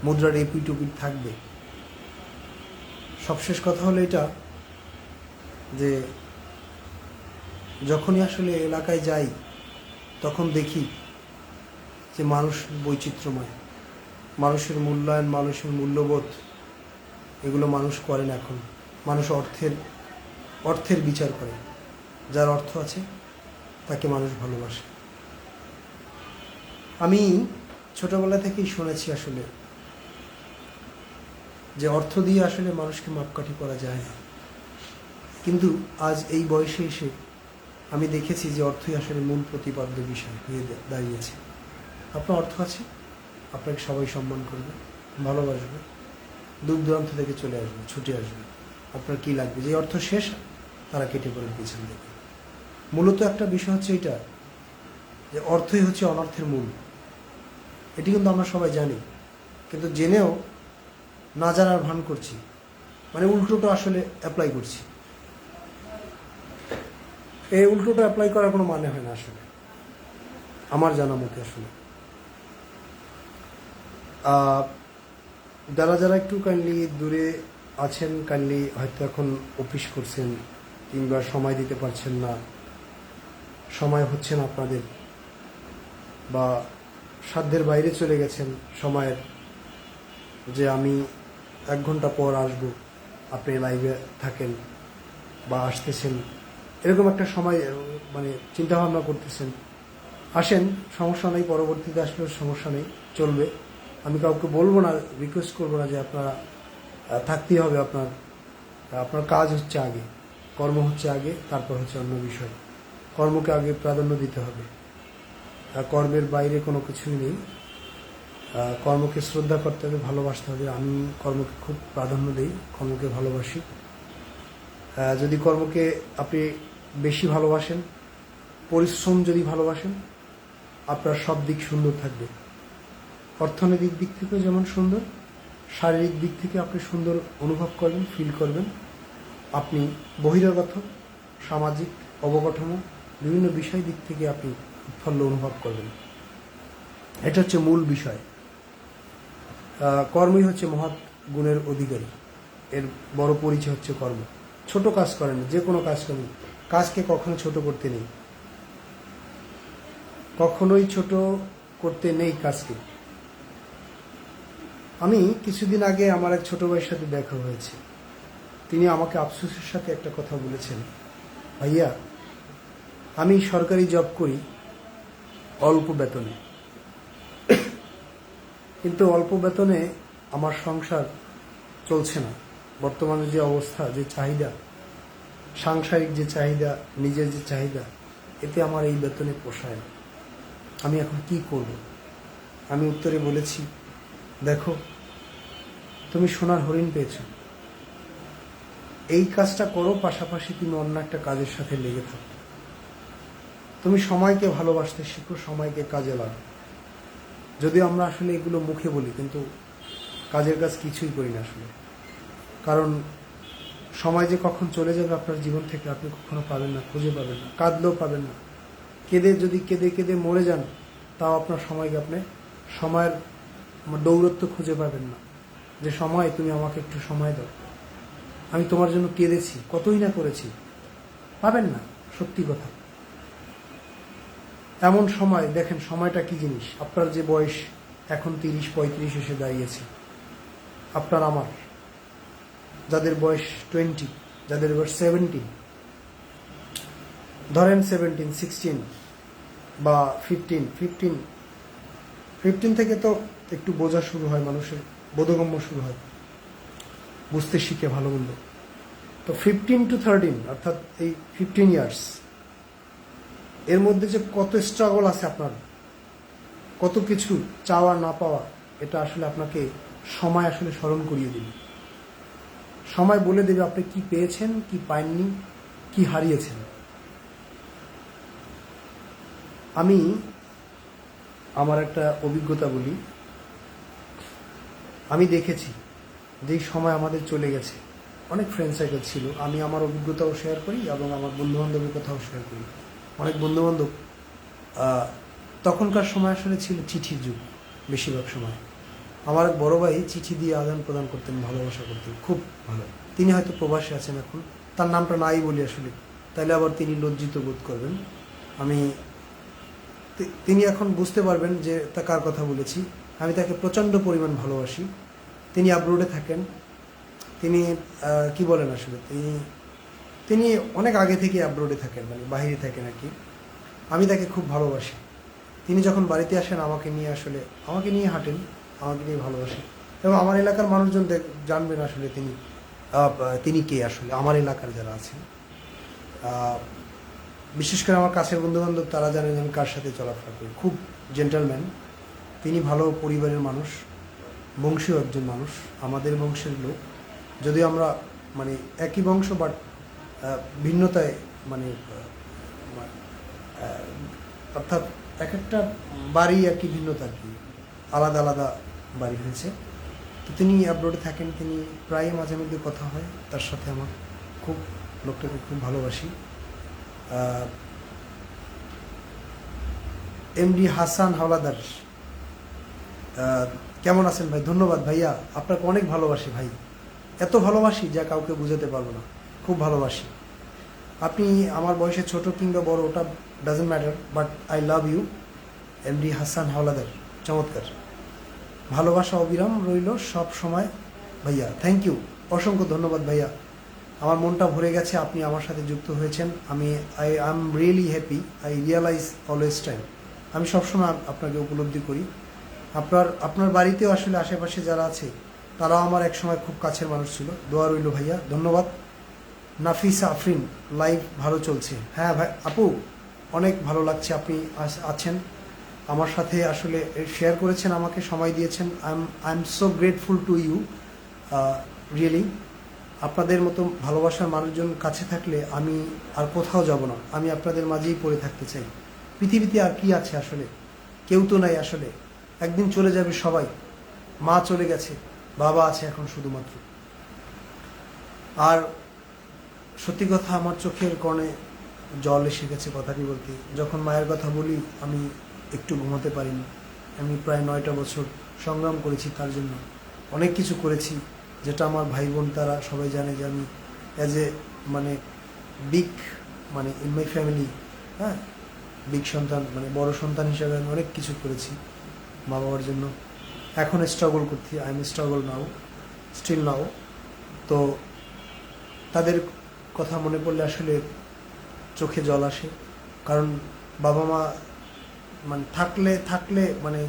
মুদ্রার এপিঠ ওপিঠ থাকবে। সবশেষ কথা হলো এটা যে যখনই আসলে এলাকায় যাই তখন দেখি যে মানুষ বৈচিত্র্যময়, মানুষের মূল্যায়ন, মানুষের মূল্যবোধ এগুলো মানুষ করেন। এখন মানুষ অর্থের বিচার করে। যার অর্থ আছে তাকে মানুষ ভালোবাসে। আমি ছোটবেলা থেকেই শুনেছি আসলে যে অর্থ দিয়ে আসলে মানুষকে মাপকাঠি করা যায় না, কিন্তু আজ এই বয়সে এসে আমি দেখেছি যে অর্থই আসলে মূল প্রতিপাদ্য বিষয় হয়ে দাঁড়িয়েছে। আপনার অর্থ আছে, আপনাকে সবাই সম্মান করবে, ভালোবাসবে, দূর দূরান্ত থেকে চলে আসবে, ছুটে আসবে। আপনার কি লাগবে? যে অর্থ শেষ তারা কেটে পড়ে পিছন থেকে। মূলত একটা বিষয় হচ্ছে এটা যে অর্থই হচ্ছে অনর্থের মূল। এটি কিন্তু আমরা সবাই জানি, কিন্তু জেনেও না জানার ভান করছি, মানে উল্টোটা আসলে অ্যাপ্লাই করছি। এই উল্টোটা অ্যাপ্লাই করার কোনো মানে হয় না আসলে, আমার জানা মতে। আসলে যারা যারা একটু কাইন্ডলি দূরে আছেন, কাইন্ডলি হয়তো এখন অফিস করছেন কিংবা সময় দিতে পারছেন না, সময় হচ্ছে না আপনাদের, বা সাধ্যের বাইরে চলে গেছেন সময়ের, যে আমি 1 ঘন্টা পর আসবো, আপনি লাইভে থাকেন বা আসতেছেন, এরকম একটা সময় মানে চিন্তাভাবনা করতেছেন, আসেন, সমস্যা নেই, পরবর্তীতে আসলেও সমস্যা নেই, চলবে। আমি কাউকে বলবো না, রিকোয়েস্ট করবো না যে আপনারা থাকতেই হবে। আপনার কাজ হচ্ছে আগে, কর্ম হচ্ছে আগে, তারপর হচ্ছে অন্য বিষয়। কর্মকে আগে প্রাধান্য দিতে হবে, কর্মের বাইরে কোনো কিছুই নেই। কর্মকে শ্রদ্ধা করতে হবে, ভালোবাসতে হবে। আমি কর্মকে খুব প্রাধান্য দিই, কর্মকে ভালোবাসি। যদি কর্মকে আপনি বেশি ভালোবাসেন, পরিশ্রম যদি ভালোবাসেন, আপনার সব দিক সুন্দর থাকবে। অর্থনৈতিক দিক থেকেও যেমন সুন্দর, শারীরিক দিক থেকে আপনি সুন্দর অনুভব করবেন, ফিল করবেন। আপনি বহিরাগত, সামাজিক, অবকাঠামো বিভিন্ন বিষয় দিক থেকে আপনি উৎফুল্ল অনুভব করবেন। এটা হচ্ছে মূল বিষয়। কর্মই হচ্ছে মহৎ গুণের অধিকারী। এর বড় পরিচয় হচ্ছে কর্ম। ছোট কাজ করেন, যে কোনো কাজ করেন, কাজকে কখনো ছোট করতে নেই, কখনোই ছোট করতে নেই কাজকে। আমি কিছুদিন আগে আমার এক ছোট ভাইয়ের সাথে দেখা হয়েছে। তিনি আমাকে আফসোসের সাথে একটা কথা বলেছেন, ভাইয়া আমি সরকারি জব করি অল্প বেতনে, কিন্তু অল্প বেতনে আমার সংসার চলছে না। বর্তমানে যে অবস্থা, যে চাহিদা, সাংসারিক যে চাহিদা, নিজের যে চাহিদা, এতে আমার এই বেতনে পোষায় না। আমি এখন কি করব? আমি উত্তরে বলেছি, দেখো তুমি সোনার হরিণ পেয়েছ, এই কাজটা করো, পাশাপাশি তুমি অন্য একটা কাজের সাথে লেগে থাকো। তুমি সময়কে ভালোবাসতে শিখো, সময়কে কাজে লাগাও। যদিও আমরা আসলে এগুলো মুখে বলি, কিন্তু কাজের কাজ কিছুই করি না আসলে। কারণ সময় যে কখন চলে যাবে আপনার জীবন থেকে আপনি কখনো পাবেন না, খুঁজে পাবেন না, কাঁদলেও পাবেন না। যদি কেঁদে কেঁদে মরে যান, তাও আপনার সময়কে আপনি সময়ের দৌরত্ব খুঁজে পাবেন না, যে সময় তুমি আমাকে একটু সময় দাও, আমি তোমার জন্য কেঁদেছি, কতই না করেছি, পাবেন না। সত্যি কথা। এমন সময় দেখেন, সময়টা কি জিনিস। আপনার যে বয়স এখন 30-35 এসে দাঁড়িয়েছে, আপনার আমার, যাদের বয়স 20, যাদের বয়স 17, ধরেন 17, 16 বা 15 থেকে তো একটু বোঝা শুরু হয়, মানুষের বোধগম্য শুরু হয়, বুঝতে শিখে ভালো মন্দ। তো 15 to 13 অর্থাৎ এই 15 ইয়ার্স, এর মধ্যে যে কত স্ট্রাগল আছে আপনার, কত কিছু চাওয়া না পাওয়া, এটা আসলে আপনাকে সময় আসলে স্মরণ করিয়ে দেবে। সময় বলে দেবে আপনি কি পেয়েছেন, কি পাননি, কি হারিয়েছেন। আমি আমার একটা অভিজ্ঞতা বলি। আমি দেখেছি যেই সময় আমাদের চলে গেছে, অনেক ফ্রেন্ড সার্কেল ছিল, আমি আমার অভিজ্ঞতাও শেয়ার করি এবং আমার বন্ধুবান্ধবের কথাও শেয়ার করি। অনেক বন্ধুবান্ধব তখনকার সময় আসলে ছিল চিঠির যুগ বেশিরভাগ সময়। আমার এক বড় ভাই চিঠি দিয়ে আদান প্রদান করতেন, ভালোবাসা করতেন, খুব ভালো। তিনি হয়তো প্রবাসে আছেন এখন, তার নামটা নাই বলি আসলে, তাইলে আবার তিনি লজ্জিত বোধ করবেন। আমি তিনি এখন বুঝতে পারবেন যে তা কার কথা বলেছি। আমি তাকে প্রচণ্ড পরিমাণ ভালোবাসি। তিনি আব্রোডে থাকেন। তিনি কি বলেন আসলে, তিনি অনেক আগে থেকে আব্রোডে থাকেন, মানে বাহিরে থাকেন আর কি। আমি তাকে খুব ভালোবাসি। তিনি যখন বাড়িতে আসেন আমাকে নিয়ে হাঁটেন, আমাকে নিয়ে ভালোবাসেন। এবং আমার এলাকার মানুষজন জানবেন আসলে তিনি কে আসলে, আমার এলাকার যারা আছেন। বিশেষ করে আমার কাছের বন্ধুবান্ধব তারা জানেন আমি কার সাথে চলাফেরা করি। খুব জেন্টলম্যান। তিনি ভালো পরিবারের মানুষ, বংশীয় একজন মানুষ, আমাদের বংশের লোক। যদিও আমরা মানে একই বংশ, বাট ভিন্নতায় মানে অর্থাৎ এক একটা বাড়ি আর কি ভিন্নতা আর কি, আলাদা আলাদা বাড়ি হয়েছে। তো তিনি অ্যাব্রোডে থাকেন, তিনি প্রায় মাঝে মধ্যে কথা হয় তার সাথে আমার। খুব লোকটাকে খুব ভালোবাসি। এমডি হাসান হাওলাদার, কেমন আছেন ভাই? ধন্যবাদ ভাইয়া, আপনাকে অনেক ভালোবাসি ভাই, এত ভালোবাসি যা কাউকে বুঝাতে পারবো না, খুব ভালোবাসি। আপনি আমার বয়সে ছোট কিংবা বড় ওটা doesn't matter, but I love you MD Hasan Howlader. চমৎকার, ভালোবাসা অবিরাম রইল সব সময় ভাইয়া। থ্যাংক ইউ, অসংখ্য ধন্যবাদ ভাইয়া। আমার মনটা ভরে গেছে আপনি আমার সাথে যুক্ত হয়েছেন। I am really happy, I realise always time. আমি সবসময় আপনাকে উপলব্ধি করি। আপনার বাড়িতেও আসলে আশেপাশে যারা আছে তারাও আমার একসময় খুব কাছের মানুষ ছিল। দোয়া রইল ভাইয়া, ধন্যবাদ। নাফিসা আফরিন, লাইভ ভালো চলছে। হ্যাঁ ভাই আপু, অনেক ভালো লাগছে আপনি আছেন আমার সাথে, আসলে শেয়ার করেছেন, আমাকে সময় দিয়েছেন। I am so grateful to you really. আপনাদের মতো ভালোবাসার মানুষজন কাছে থাকলে আমি আর কোথাও যাব না, আমি আপনাদের মাঝেই পড়ে থাকতে চাই। পৃথিবীতে আর কি আছে আসলে, কেউ তো নাই আসলে, একদিন চলে যাবে সবাই। মা চলে গেছে, বাবা আছে এখন শুধুমাত্র। আর সত্যি কথা, আমার চোখের কোণে জল এসে গেছে কথাটি বলতে। যখন মায়ের কথা বলি আমি একটু ঘুমাতে পারিনি। আমি প্রায় 9টা বছর সংগ্রাম করেছি তার জন্য, অনেক কিছু করেছি, যেটা আমার ভাই বোন তারা সবাই জানে যে আমি অ্যাজ এ মানে বিগ মানে ইন মাই ফ্যামিলি, হ্যাঁ, বিগ সন্তান মানে বড় সন্তান হিসাবে আমি অনেক কিছু করেছি মা বাবার জন্য। এখন স্ট্রাগল করছি, I am struggle now, still now. তো তাদের কথা মনে পড়লে আসলে চোখে জল আসে। কারণ বাবা মা মানে থাকলে মানে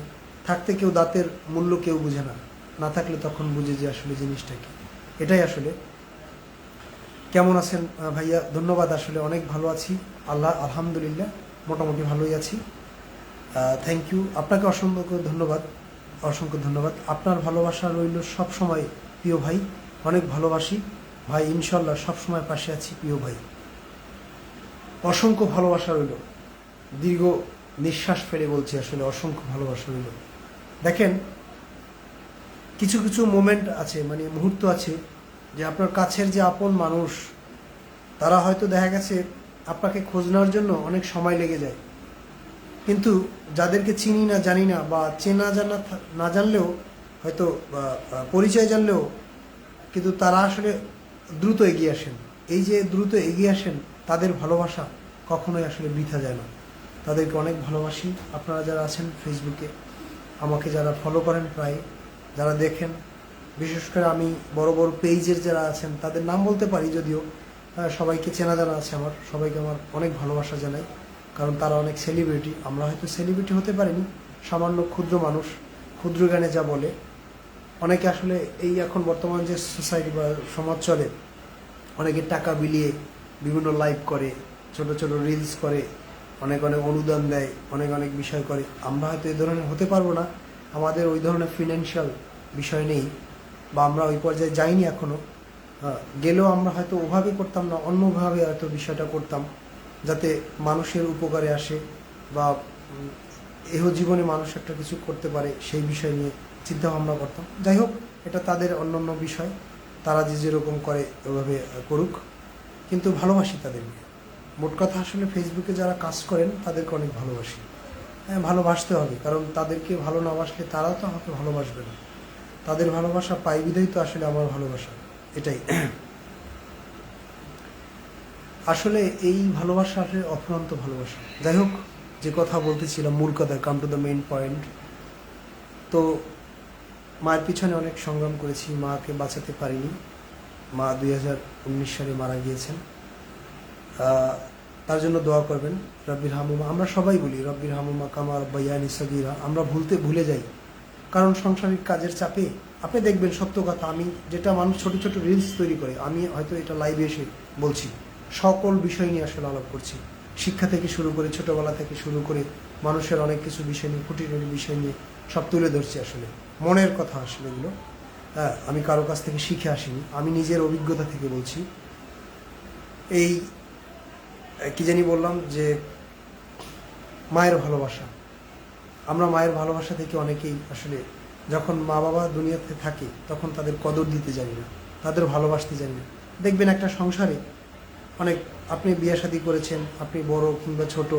থাকতে কেউ দাঁতের মূল্য কেউ বুঝে না, না থাকলে তখন বুঝে যে আসলে জিনিসটা কি। এটাই আসলে। কেমন আছেন ভাইয়া? ধন্যবাদ, আসলে অনেক ভালো আছি, আলহামদুলিল্লাহ মোটামুটি ভালোই আছি। থ্যাংক ইউ, আপনাকে অসংখ্য ধন্যবাদ। আপনার ভালোবাসা রইল সব সময় প্রিয় ভাই, অনেক ভালোবাসি ভাই, ইনশাল্লাহ সব সময় পাশে আছি প্রিয় ভাই। অসংখ্য ভালোবাসা রইল, দীর্ঘ নিঃশ্বাস ফেলে বলছি, আসলে অসংখ্য ভালোবাসা রইল। দেখেন, কিছু কিছু মোমেন্ট আছে, মানে মুহূর্ত আছে, যে আপনার কাছের যে আপন মানুষ তারা হয়তো দেখা গেছে আপনাকে খোঁজ নেওয়ার জন্য অনেক সময় লেগে যায়। কিন্তু যাদেরকে চিনি না, জানি না, বা চেনা জানা না জানলেও হয়তো পরিচয় জানলেও, কিন্তু তারা আসলে দ্রুত এগিয়ে আসেন। এই যে দ্রুত এগিয়ে আসেন, তাদের ভালোবাসা কখনোই আসলে বৃথা যায় না। তাদেরকে অনেক ভালোবাসি। আপনারা যারা আছেন ফেসবুকে, আমাকে যারা ফলো করেন, প্রায় যারা দেখেন, বিশেষ করে আমি বড় বড় পেজের যারা আছেন তাদের নাম বলতে পারি, যদিও সবাইকে চেনা জানা আছে আমার, সবাইকে আমার অনেক ভালোবাসা জানাই। কারণ তারা অনেক সেলিব্রিটি, আমরা হয়তো সেলিব্রিটি হতে পারিনি, সামান্য ক্ষুদ্র মানুষ, ক্ষুদ্র জ্ঞানে যা বলে। অনেকে আসলে এই এখন বর্তমান যে সোসাইটি বা সমাজ চলে, অনেকে টাকা বিলিয়ে বিভিন্ন লাইভ করে, ছোট ছোট রিলস করে, অনেক অনুদান দেয়, অনেক বিষয় করে। আমরা হয়তো এই ধরনের হতে পারবো না, আমাদের ওই ধরনের ফিনান্সিয়াল বিষয় নেই, বা আমরা ওই পর্যায়ে যাইনি এখনও। গেলেও আমরা হয়তো ওভাবে করতাম না, অন্যভাবে হয়তো বিষয়টা করতাম, যাতে মানুষের উপকারে আসে বা এহ জীবনে মানুষ একটা কিছু করতে পারে সেই বিষয় নিয়ে চিন্তা ভাবনা করতাম। যাই হোক, এটা তাদের অন্যান্য বিষয়, তারা যে যেরকম করে ওভাবে করুক, কিন্তু ভালোবাসি তাদেরকে। মোট কথা আসলে ফেসবুকে যারা কাজ করেন তাদেরকে অনেক ভালোবাসি। হ্যাঁ, ভালোবাসতে হবে, কারণ তাদেরকে ভালো না বাসলে তারাও তো আমাকে ভালোবাসবে না। তাদের ভালোবাসা পাই বিধাই তো আসলে আমার ভালোবাসা, এটাই। আসলে এই ভালোবাসা আসলে অফুরন্ত ভালোবাসা। যাই হোক, যে কথা বলতেছিলাম, মূল কথা, come to the main point. তো মায়ের পিছনে অনেক সংগ্রাম করেছি, মাকে বাঁচাতে পারিনি। মা 2019 সালে মারা গিয়েছেন। তার জন্য দোয়া করবেন। রব্বির হামুমা, আমরা সবাই বলি রব্বির হামুমা কামা রব্বায়ানি সগীরা, আমরা ভুলে যাই, কারণ সাংসারিক কাজের চাপে। আপনি দেখবেন, সত্য কথা, আমি যেটা মানুষ ছোট ছোট রিলস তৈরি করে, আমি হয়তো এটা লাইভে এসে বলছি, সকল বিষয় নিয়ে আসলে আলাপ করছি। শিক্ষা থেকে শুরু করে, ছোটবেলা থেকে শুরু করে, মানুষের অনেক কিছু বিষয় নিয়ে, খুঁটিনাটি বিষয় নিয়ে সব তুলে ধরছি। আসলে মনের কথা আসলে এগুলো। হ্যাঁ, আমি কারো কাছ থেকে শিখে আসিনি, আমি নিজের অভিজ্ঞতা থেকে বলছি। এই কি জানি বললাম, যে মায়ের ভালোবাসা, আমরা মায়ের ভালোবাসা থেকে অনেকেই আসলে, যখন মা বাবা দুনিয়াতে থাকে তখন তাদের কদর দিতে জানি না, তাদের ভালোবাসতে জানি না। দেখবেন একটা সংসারে অনেক, আপনি বিয়ে শাদী করেছেন, আপনি বড় কিংবা ছোট,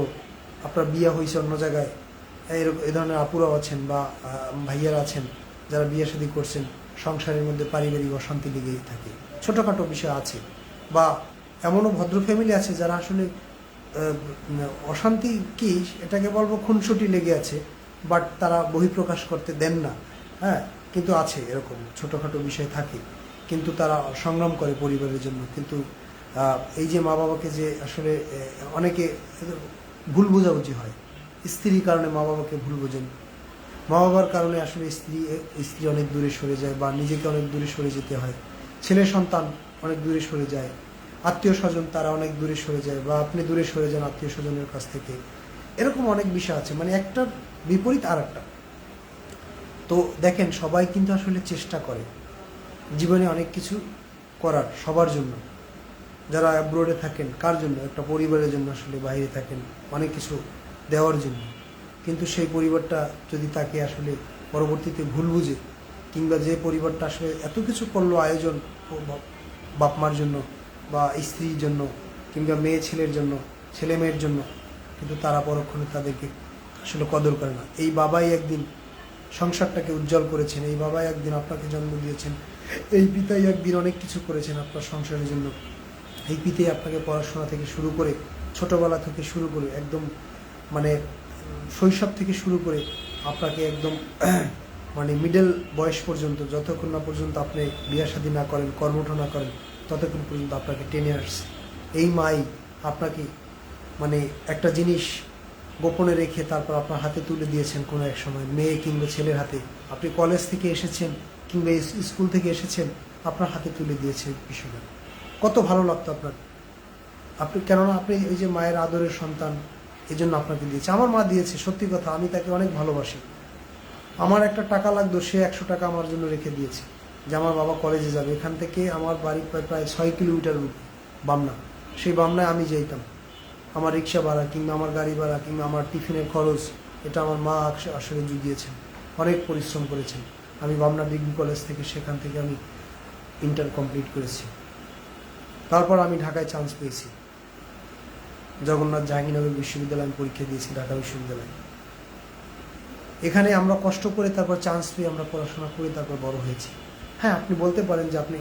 আপনার বিয়ে হয়েছে অন্য জায়গায়, এরকম এ ধরনের আপুরাও আছেন বা ভাইয়ারা আছেন যারা বিয়ে শাদী করছেন, সংসারের মধ্যে পারিবারিক অশান্তি লেগেই থাকে, ছোটোখাটো বিষয় আছে। বা এমনও ভদ্র ফ্যামিলি আছে যারা আসলে অশান্তি কি এটাকে বলবো, খুনসুটি লেগে আছে, বাট তারা বহিঃপ্রকাশ করতে দেন না। হ্যাঁ, কিন্তু আছে এরকম ছোটোখাটো বিষয় থাকে, কিন্তু তারা সংগ্রাম করে পরিবারের জন্য। কিন্তু এই যে মা বাবাকে যে আসলে অনেকে ভুল বোঝাবুঝি হয়, স্ত্রীর কারণে মা বাবাকে ভুল বোঝেন, মা বাবার কারণে আসলে স্ত্রী অনেক দূরে সরে যায় বা নিজেকে অনেক দূরে সরে যেতে হয়, ছেলে সন্তান অনেক দূরে সরে যায়, আত্মীয় স্বজন তারা অনেক দূরে সরে যায়, বা আপনি দূরে সরে যান আত্মীয় স্বজনের কাছ থেকে। এরকম অনেক বিষয় আছে, মানে একটার বিপরীত আর একটা। তো দেখেন, সবাই কিন্তু আসলে চেষ্টা করে জীবনে অনেক কিছু করার, সবার জন্য। যারা অ্যাব্রোডে থাকেন, কার জন্য? একটা পরিবারের জন্য আসলে বাইরে থাকেন, অনেক কিছু দেওয়ার জন্য। কিন্তু সেই পরিবারটা যদি তাকে আসলে পরবর্তীতে ভুল বুঝে, কিংবা যে পরিবারটা আসলে এত কিছু করলো আয়োজন বাপ মার জন্য বা স্ত্রীর জন্য কিংবা মেয়ে ছেলের জন্য, ছেলে মেয়ের জন্য, কিন্তু তারা পরক্ষণে তাদেরকে আসলে কদর করে না। এই বাবাই একদিন সংসারটাকে উজ্জ্বল করেছেন, এই বাবাই একদিন আপনাকে জন্ম দিয়েছেন, এই পিতাই একদিন অনেক কিছু করেছেন আপনার সংসারের জন্য, এই পিতাই আপনাকে পড়াশোনা থেকে শুরু করে, ছোটোবেলা থেকে শুরু করে, একদম মানে শৈশব থেকে শুরু করে আপনাকে একদম মানে মিডল বয়স পর্যন্ত, যতক্ষণ না পর্যন্ত আপনি বিয়ে শাদী না করেন, কর্মঠ না করেন, ততক্ষণ পর্যন্ত আপনাকে টেনে আসছে। এই মাই আপনাকে মানে একটা জিনিস গোপনে রেখে তারপর আপনার হাতে তুলে দিয়েছেন কোনো এক সময়, মেয়ে কিংবা ছেলের হাতে। আপনি কলেজ থেকে এসেছেন কিংবা স্কুল থেকে এসেছেন, আপনার হাতে তুলে দিয়েছে বিষয়টা। কত ভালো লাগতো আপনার, আপনি কেননা আপনি এই যে মায়ের আদরের সন্তান, এই জন্য আপনাকে দিয়েছে। আমার মা দিয়েছে, সত্যি কথা, আমি তাকে অনেক ভালোবাসি। আমার একটা টাকা লাগতো, সে 100 টাকা আমার জন্য রেখে দিয়েছে, যে আমার বাবা কলেজে যাবে। এখান থেকে আমার বাড়ি প্রায় 6 কিলোমিটার বামনা, সেই বামনায় আমি যেতাম। আমার রিক্সা ভাড়া কিংবা আমার গাড়ি ভাড়া কিংবা আমার টিফিনের খরচ, এটা আমার মা আসলে জুগিয়েছেন, অনেক পরিশ্রম করেছেন। আমি বামনা ডিগ্রি কলেজ থেকে, সেখান থেকে আমি ইন্টার কমপ্লিট করেছি। তারপর আমি ঢাকায় চান্স পেয়েছি, জগন্নাথ জাহাঙ্গীরনগর বিশ্ববিদ্যালয়ে আমি পরীক্ষা দিয়েছি, ঢাকা বিশ্ববিদ্যালয়ে। এখানে আমরা কষ্ট করে তারপর চান্স পেয়ে আমরা পড়াশোনা করে তারপর বড় হয়েছি। হ্যাঁ, আপনি বলতে পারেন যে আপনি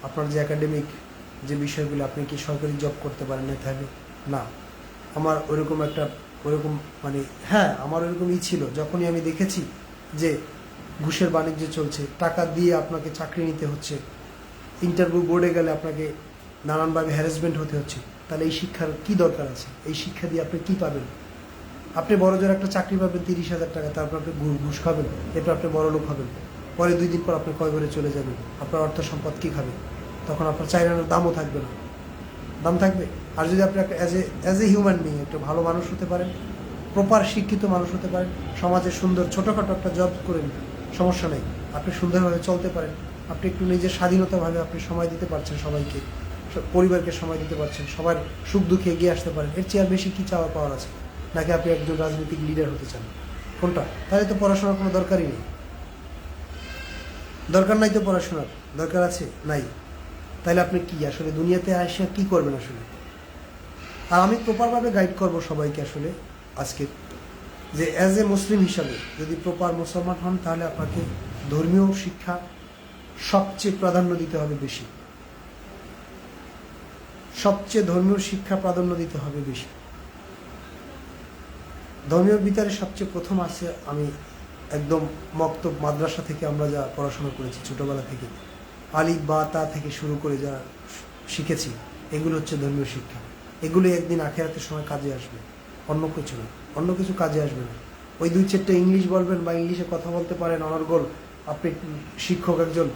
আপনার যে একাডেমিক যে বিষয়গুলো, আপনি কি সরকারি জব করতে পারেন না? তাহলে না, আমার ওরকম মানে হ্যাঁ, আমার ওরকমই ছিল। যখনই আমি দেখেছি যে ঘুষের বাণিজ্য চলছে, টাকা দিয়ে আপনাকে চাকরি নিতে হচ্ছে, ইন্টারভিউ বোর্ডে গেলে আপনাকে নানানভাবে হ্যারাসমেন্ট হতে হচ্ছে, তাহলে এই শিক্ষার কি দরকার আছে? এই শিক্ষা দিয়ে আপনি কি পাবেন? আপনি বড় জোর একটা চাকরি পাবেন 30,000 টাকা, তারপর আপনি ঘুষ খাবেন, এরপর আপনি বড় লোক হবেন, পরে 2 দিন পর আপনি কয় ঘরে চলে যাবেন, আপনার অর্থ সম্পদ কী খাবে? তখন আপনার চাইরানোর দামও থাকবে না, দাম থাকবে? আর যদি আপনি একটা অ্যাজ এ হিউম্যান বিং একটা ভালো মানুষ হতে পারেন, প্রপার শিক্ষিত মানুষ হতে পারেন, সমাজে সুন্দর ছোটোখাটো একটা জব করেন, সমস্যা নেই, আপনি সুন্দরভাবে চলতে পারেন, আপনি একটু নিজের স্বাধীনতাভাবে আপনি সময় দিতে পারছেন, সবাইকে, পরিবারকে সময় দিতে পারছেন, সবার সুখ দুঃখে এগিয়ে আসতে পারেন, এর চেয়ে আর বেশি কী চাওয়া পাওয়ার আছে? নাকি আপনি একজন রাজনৈতিক লিডার হতে চান? কোনটা? তাহলে তো পড়াশোনার কোনো দরকারই নেই। দরকার নাই তো পড়াশোনার, দরকার আছে নাই? তাহলে আপনি কি আসলে দুনিয়াতে আসে কি করবেন আসলে? আর আমি প্রপারভাবে গাইড করব সবাইকে আসলে আজকে, যে অ্যাজ এ মুসলিম হিসাবে যদি প্রপার মুসলমান হন তাহলে আপনাকে ধর্মীয় শিক্ষা সবচেয়ে প্রাধান্য দিতে হবে বেশি, সবচেয়ে ধর্মীয় শিক্ষা প্রাধান্য দিতে হবে বেশি। ধর্মীয় ভিতরে সবচেয়ে প্রথম আছে, আমি একদম মক্তব মাদ্রাসা থেকে আমরা যা পড়াশোনা করেছি ছোটবেলা থেকে, আলিফ বা তা থেকে শুরু করে যা শিখেছি, এগুলো হচ্ছে ধর্মীয় শিক্ষা। এগুলো একদিন আখেরাতের সময় কাজে আসবে, অন্য কিছু না, অন্য কিছু কাজে আসবে না। ওই 2-4টা ইংলিশ বলবেন বা ইংলিশে কথা বলতে পারেন অনর্গল, আপনি শিক্ষক একজন,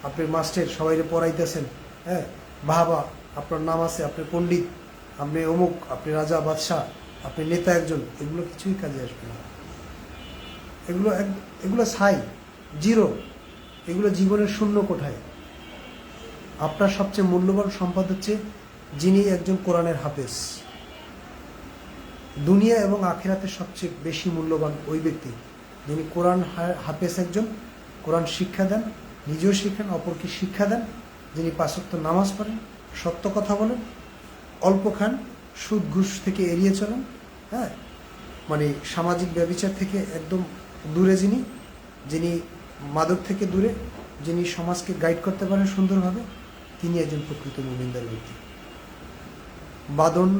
আপনি মাস্টার, সবাইকে পড়াইতেছেন, হ্যাঁ, বাবা আপনার নাম আছে, আপনি পণ্ডিত, আপনি অমুক, আপনি রাজা বাদশাহ, আপনি নেতা একজন, এগুলো কিছুই কাজে আসবে না। এগুলো ছাই, জিরো, এগুলো জীবনের শূন্য কোঠায়। আপনার সবচেয়ে মূল্যবান সম্পদ হচ্ছে যিনি একজন কোরআনের হাফেজ। দুনিয়া এবং আখিরাতের সবচেয়ে বেশি মূল্যবান ওই ব্যক্তি যিনি কোরআন হাফেজ একজন, কোরআন শিক্ষা দেন, নিজেও শিখেন, অপরকে শিক্ষা দেন, যিনি 5 ওয়াক্ত নামাজ পড়েন, সত্য কথা বলেন, অল্প খান, সুদ ঘুষ থেকে এড়িয়ে চলেন, হ্যাঁ, মানে সামাজিক ব্যভিচার থেকে একদম দূরে, যিনি মাদক থেকে দূরে, যিনি সমাজকে গাইড করতে পারেন সুন্দরভাবে, তিনি একজন প্রকৃত মুমিনদার ব্যক্তি। বাদন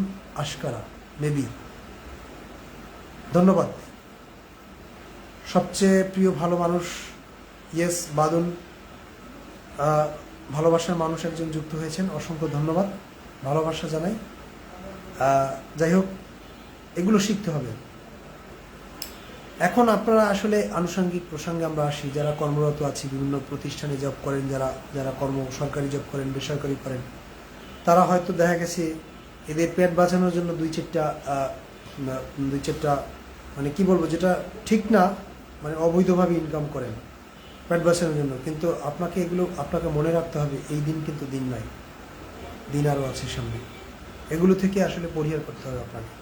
আশকারা মেবি। ধন্যবাদ। সবচেয়ে প্রিয় ভালো মানুষ, ইয়েস বাদন, ভালোবাসার মানুষ একজন যুক্ত হয়েছেন, অসংখ্য ধন্যবাদ, ভালোবাসা জানাই। যাই হোক, এগুলো শিখতে হবে। এখন আপনারা আসলে আনুষঙ্গিক প্রসঙ্গে আমরা আসি, যারা কর্মরত আছি, বিভিন্ন প্রতিষ্ঠানে জব করেন, যারা সরকারি জব করেন, বেসরকারি করেন, তারা হয়তো দেখা গেছে এদের পেট বাঁচানোর জন্য 2-4টা মানে কি বলবো, যেটা ঠিক না, মানে অবৈধভাবে ইনকাম করেন পেট বাঁচানোর জন্য। কিন্তু আপনাকে মনে রাখতে হবে, এই দিন কিন্তু দিন নাই, দিন আরও আছে সামনে। এগুলো থেকে আসলে পরিহার করতে হবে আপনাকে,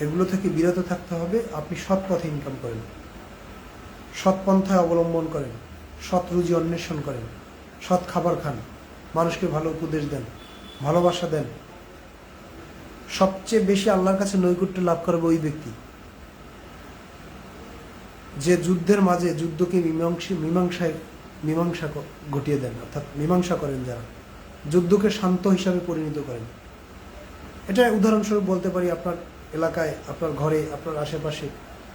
এগুলো থেকে বিরত থাকতে হবে। আপনি সৎ পথে ইনকাম করেন, সৎ পন্থায় অবলম্বন করেন, সৎ রুজি অন্বেষণ করেন, সৎ খাবার খান, মানুষকে ভালো উপদেশ দেন, ভালোবাসা দেন। সবচেয়ে বেশি আল্লাহর কাছে নৈকট্য লাভ করবে ওই ব্যক্তি যে যুদ্ধের মাঝে যুদ্ধকে মীমাংসা ঘটিয়ে দেন, অর্থাৎ মীমাংসা করেন, যারা যুদ্ধকে শান্ত হিসাবে পরিণত করেন। এটা উদাহরণস্বরূপ বলতে পারি, আপনার এলাকায়, আপনার ঘরে, আপনার আশেপাশে,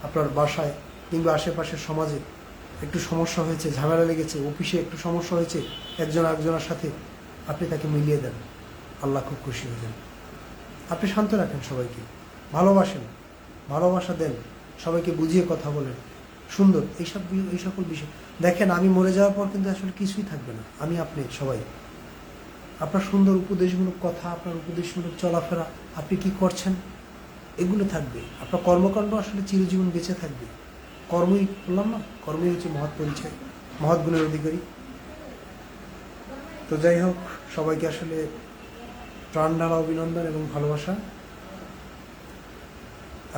আপনার বাসায় কিংবা আশেপাশের সমাজে একটু সমস্যা হয়েছে, ঝামেলা লেগেছে, অফিসে একটু সমস্যা হয়েছে একজন আরেকজনের সাথে, আপনি তাকে মিলিয়ে দেন, আল্লাহ খুব খুশি হয়ে যান। আপনি শান্ত রাখেন, সবাইকে ভালোবাসেন, ভালোবাসা দেন, সবাইকে বুঝিয়ে কথা বলেন, সুন্দর এই সকল বিষয়। দেখেন, আমি মরে যাওয়ার পর কিন্তু আসলে কিছুই থাকবে না, আমি আপনি সবাই। আপনার সুন্দর উপদেশমূলক কথা, আপনার উপদেশমূলক চলাফেরা, আপনি কি করছেন, এগুলো থাকবে। আপনার কর্মকাণ্ড আসলে চিরজীবন বেঁচে থাকবে। কর্মই বললাম না, কর্মই হচ্ছে মহৎ পরিচয়, মহৎ গুণের অধিকারী। তো যাই হোক, সবাইকে আসলে প্রাণ ঢালা অভিনন্দন এবং ভালোবাসা।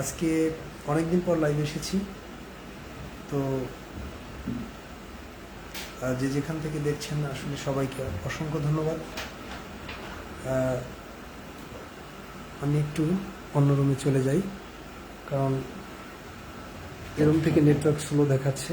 আজকে অনেকদিন পর লাইভে এসেছি, তো যে যেখান থেকে দেখছেন আসলে সবাইকে অসংখ্য ধন্যবাদ। আমি একটু অন্য রুমে চলে যাই, কারণ এ রুম থেকে নেটওয়ার্ক স্লো দেখাচ্ছে।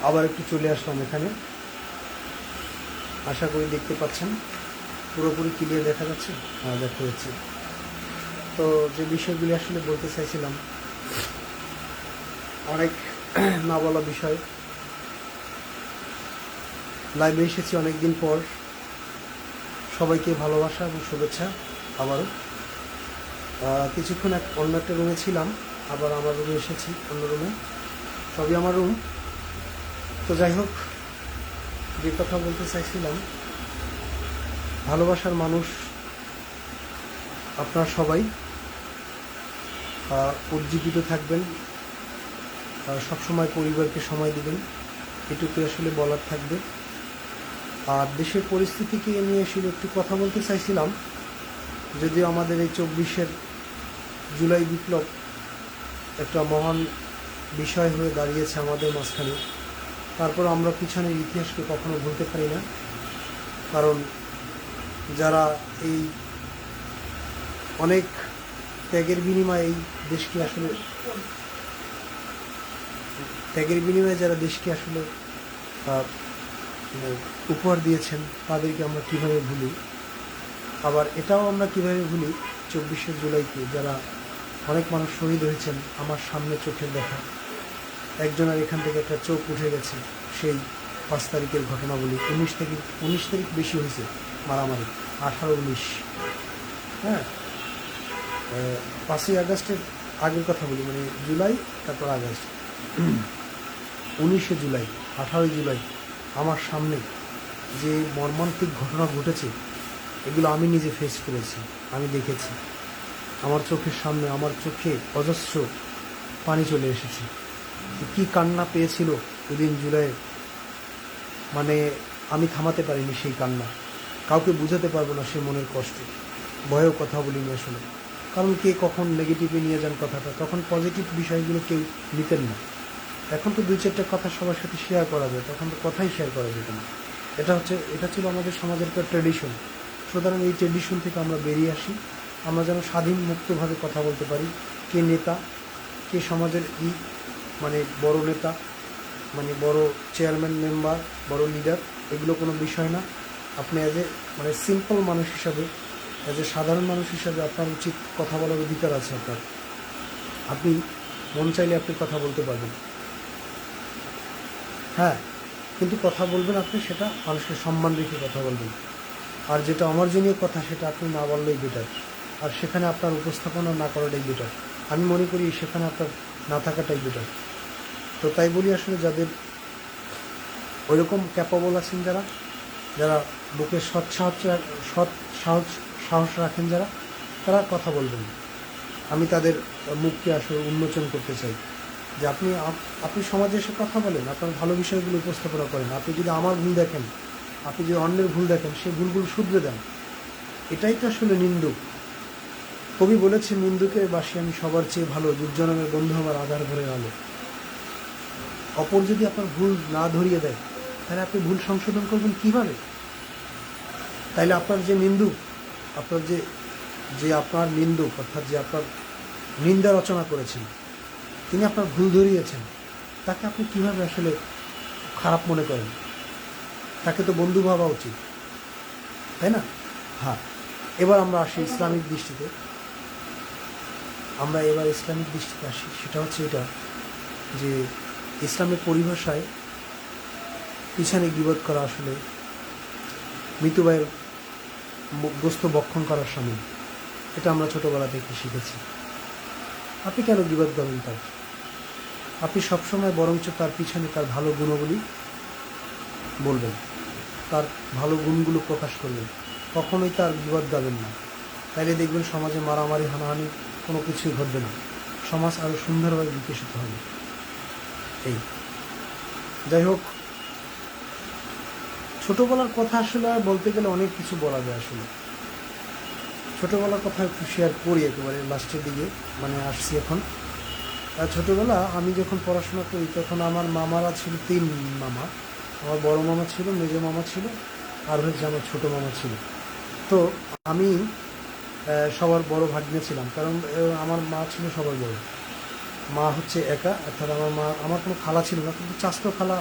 আবার একটু চলে আসলাম এখানে, আশা করি দেখতে পাচ্ছেন, পুরোপুরি ক্লিয়ার দেখা যাচ্ছে। হ্যাঁ, দেখা যাচ্ছে। তো যে বিষয়গুলি আসলে বলতে চাইছিলাম, অনেক না বলা বিষয়। লাইভে এসেছি অনেকদিন পর, সবাইকে ভালোবাসা এবং শুভেচ্ছা। আবারও কিছুক্ষণ অন্য একটা রুমে ছিলাম, আবার আমার রুমে এসেছি, অন্য রুমে, সবই আমার রুম। তো যাই হোক, যে কথা বলতে চাইছিলাম, ভালোবাসার মানুষ আপনারা সবাই উজ্জীবিত থাকবেন, সবসময় পরিবারকে সময় দিবেন, এটুকু আসলে বলার থাকবে। আর দেশের পরিস্থিতিকে নিয়ে আসলে একটু কথা বলতে চাইছিলাম, যদিও আমাদের এই 24 জুলাই বিপ্লব একটা মহান বিষয় হয়ে দাঁড়িয়েছে আমাদের মাঝখানে, তারপর আমরা পিছনের ইতিহাসকে কখনো ভুলতে পারি না। কারণ যারা এই অনেক ত্যাগের বিনিময়ে এই দেশকে আসলে যারা দেশকে আসলে উপহার দিয়েছেন, তাদেরকে আমরা কীভাবে ভুলি। আবার এটাও আমরা কীভাবে ভুলি 24 জুলাইকে, যারা অনেক মানুষ শহীদ হয়েছেন আমার সামনে চোখের দেখা। একজনের এখান থেকে একটা চোখ উঠে গেছে, সেই 5 তারিখের ঘটনা বলি। 19 তারিখ বেশি হয়েছে মারামারি, 18-19। হ্যাঁ, 5ই আগস্টের আগের কথা বলি, মানে জুলাই তারপর আগস্ট। 19 জুলাই 18 জুলাই আমার সামনে যে মর্মান্তিক ঘটনা ঘটেছে, এগুলো আমি নিজে ফেস করেছি, আমি দেখেছি। আমার চোখের সামনে, আমার চোখে অজস্র পানি চলে এসেছে। কি কান্না পেয়েছিল ওদিন জুলাই, মানে আমি থামাতে পারিনি সেই কান্না। কাউকে বুঝাতে পারবো না সে মনের কষ্ট। ভয়েও কথা বলিনি আসলে, কারণ কে কখন নেগেটিভে নিয়ে যান কথাটা, তখন পজিটিভ বিষয়গুলো কেউ নিতেন না। এখন তো 2-4টা কথা সবার সাথে শেয়ার করা যায়, তখন তো কথাই শেয়ার করা যেত না। এটা ছিল আমাদের সমাজের একটা ট্রেডিশন। সুতরাং এই ট্রেডিশন থেকে আমরা বেরিয়ে আসি, আমরা যেন স্বাধীন মুক্তভাবে কথা বলতে পারি। কে নেতা, কে সমাজের মানে বড় নেতা, মানে বড় চেয়ারম্যান, মেম্বার, বড় লিডার, এগুলো কোনো বিষয় না। আপনি মানে সিম্পল মানুষ হিসাবে, সাধারণ মানুষ হিসাবে আপনার উচিত কথা বলার অধিকার আছে আপনার। আপনি মন চাইলে আপনি কথা বলতে পারবেন, হ্যাঁ, কিন্তু কথা বলবেন আপনি, সেটা মানুষকে সম্মান রেখে কথা বলবেন। আর যেটা অমার্জনীয় কথা, সেটা আপনি না বললেই বেটার। আর সেখানে আপনার উপস্থাপনা না করাটাই বেটার। আমি মনে করি সেখানে আপনার না থাকাটাই বেটার। তো তাই বলি, আসলে যাদের ওইরকম ক্যাপাবল আছেন, যারা বুকে সৎ সাহস রাখেন, তারা কথা বলবেন। আমি তাদের মুখকে আসলে উন্মোচন করতে চাই যে আপনি সমাজে এসে কথা বলেন, আপনার ভালো বিষয়গুলো উপস্থাপনা করেন। আপনি যদি আমার ভুল দেখেন, আপনি যদি অন্যের ভুল দেখেন, সেই ভুলগুলো শুধরে দেন। এটাই তো আসলে নিন্দুক। কবি বলেছে, নিন্দুকের বাসি আমি সবার চেয়ে ভালো, দুর্জনের বন্ধু আমার আধার ঘরের আলো। অপর যদি আপনার ভুল না ধরিয়ে দেয়, তাহলে আপনি ভুল সংশোধন করবেন কীভাবে? তাইলে আপনার যে নিন্দুক, আপনার আপনার নিন্দুক, অর্থাৎ যে আপনার নিন্দা রচনা করেছেন, তিনি আপনার ভুল ধরিয়েছেন, তাকে আপনি কীভাবে আসলে খারাপ মনে করেন? তাকে তো বন্ধু ভাবা উচিত, তাই না? হ্যাঁ, এবার আমরা আসি ইসলামিক দৃষ্টিতে। আসি, সেটা হচ্ছে এটা যে ইসলামের পরিভাষায় পিছনে গীবত করা আসলে মৃত্যু ভাইয়ের গোস্ত বক্ষণ করার সামিল। এটা আমরা ছোটোবেলা থেকে শিখেছি। আপনি কেন গীবত করবেন তার? আপনি সবসময় বরঞ্চ তার পিছনে তার ভালো গুণগুলি বলবেন, তার ভালো গুণগুলো প্রকাশ করবেন, কখনোই তার গীবত গাবেন না। তাইলে দেখবেন সমাজে মারামারি, হানাহানি কোনো কিছুই ঘটবে না, সমাজ আরও সুন্দরভাবে বিকশিত হবে। এই যাই হোক, ছোটোবেলার কথা আসলে বলতে গেলে অনেক কিছু বলা যায়। আসলে ছোটোবেলার কথা একটু শেয়ার করি একেবারে লাস্টের দিকে, মানে আসছি এখন। ছোটোবেলা আমি যখন পড়াশোনা করি, তখন আমার মামারা ছিল 3 মামা। আমার বড় মামা ছিল, মেজো মামা ছিল, আর হচ্ছে আমার ছোটো মামা ছিল। তো আমি সবার বড় ভাগ্নে ছিলাম, কারণ আমার মা ছিল সবার বড়। মা হচ্ছে একা, অর্থাৎ আমার কোনো খালা ছিল না, কিন্তু চাস্তো খালা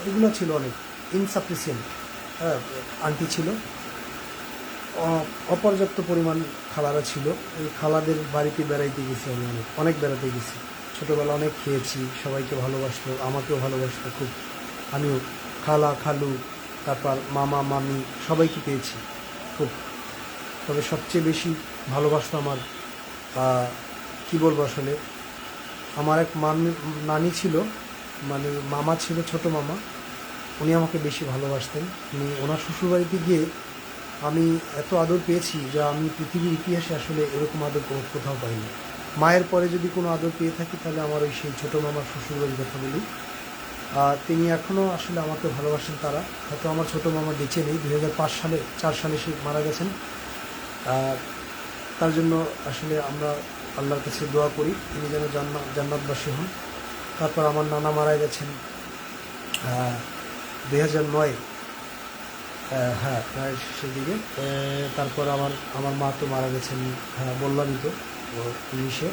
এগুলো ছিল অনেক ইনসাফিসিয়েন্ট। হ্যাঁ, আন্টি ছিল, অপর্যাপ্ত পরিমাণ খালারা ছিল। এই খালাদের বাড়িতে বেড়াইতে গেছি, আমি অনেক বেড়াতে গেছি। ছোটোবেলা অনেক খেয়েছি, সবাইকে ভালোবাসতো, আমাকেও ভালোবাসতো খুব। আমিও খালা, খালু, তারপর মামা, মামি সবাইকে পেয়েছি। খুব। তবে সবচেয়ে বেশি ভালোবাসতো আমার কী বলবো আসলে, আমার এক নানি ছিল, মানে মামা ছিল, ছোট মামা। উনি আমাকে বেশি ভালোবাসতেন। ওনার শ্বশুরবাড়িতে গিয়ে আমি এত আদর পেয়েছি যা আমি পৃথিবীর ইতিহাসে আসলে এরকম আদর কোথাও পাইনি। মায়ের পরে যদি কোনো আদর পেয়ে থাকি তাহলে আমার ওই সেই ছোটো মামার শ্বশুরবাড়ির কথা বলি। তিনি এখনও আসলে আমাকে ভালোবাসেন। তারা হয়তো আমার ছোটো মামা বেঁচে নেই, 4 সালে সে মারা গেছেন। তার জন্য আসলে আমরা আল্লাহর কাছে দোয়া করি তিনি যেন জান্নাতবাসী হন। তারপর আমার নানা মারা গেছেন 2009, হ্যাঁ প্রায় শেষের দিকে। তারপর আমার মা তো মারা গেছেন, হ্যাঁ বললামই তো, 19-এ।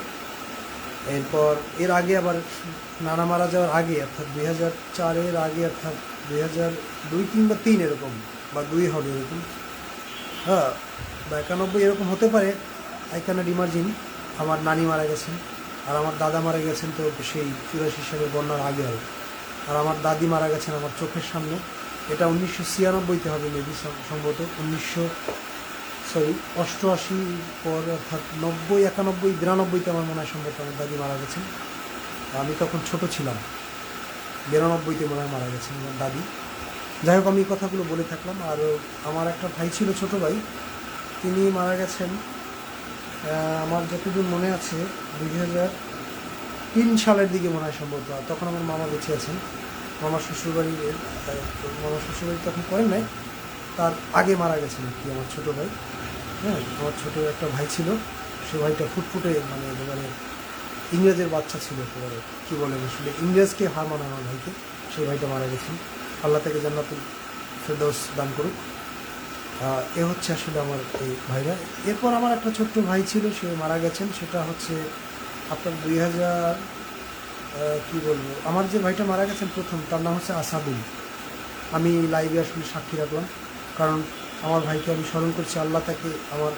এরপর এর আগে আবার নানা মারা যাওয়ার আগে, অর্থাৎ 2004-এর আগে, অর্থাৎ 2002, 3 বা 3 এরকম, বা 2 হবে এরকম, হ্যাঁ বা 91 এরকম হতে পারে। I can't imagine. আমার নানি মারা গেছেন, আর আমার দাদা মারা গেছেন তো সেই 84 সালের বন্যার আগে হবে। আর আমার দাদি মারা গেছেন আমার চোখের সামনে। এটা 1996-তে হবে মেবি, সম্ভবত 88 পর, অর্থাৎ 90, 91, 92-তে আমার মনে হয় সম্ভবত আমার দাদি মারা গেছেন। আমি তখন ছোট ছিলাম, 92-তে মনে হয় মারা গেছেন আমার দাদি। যাই হোক, আমি এই কথাগুলো বলে থাকলাম। আর আমার একটা ভাই ছিল, ছোট ভাই, তিনি মারা গেছেন আমার যতদূর মনে আছে 2003 সালের দিকে মনে হয় সম্ভবত। তখন আমার মামা বেঁচে আছেন। মামার শ্বশুরবাড়ি তখন করেন নাই, তার আগে মারা গেছেন আর কি আমার ছোটো ভাই। হ্যাঁ, আমার ছোটো একটা ভাই ছিল, সে ভাইটা ফুটফুটে, মানে একেবারে ইংরেজের বাচ্চা ছিল একেবারে, কী বলেন আসলে, ইংরেজকে হার মানায় আমার ভাইকে। সেই ভাইটা মারা গেছেন, আল্লাহ তাকে জান্নাতুল ফেরদৌস দান করুক। এ হচ্ছে আসলে আমার এই ভাইরা। এরপর আমার একটা ছোট্ট ভাই ছিল, সে মারা গেছেন। সেটা হচ্ছে আপনার 2000, কী বলবো, আমার যে ভাইটা মারা গেছেন প্রথম, তার নাম হচ্ছে আসাদুল। আমি লাইভে আসলে সাক্ষী রাখলাম, কারণ আমার ভাইকে আমি স্মরণ করছি। আল্লাহ তাকে আমার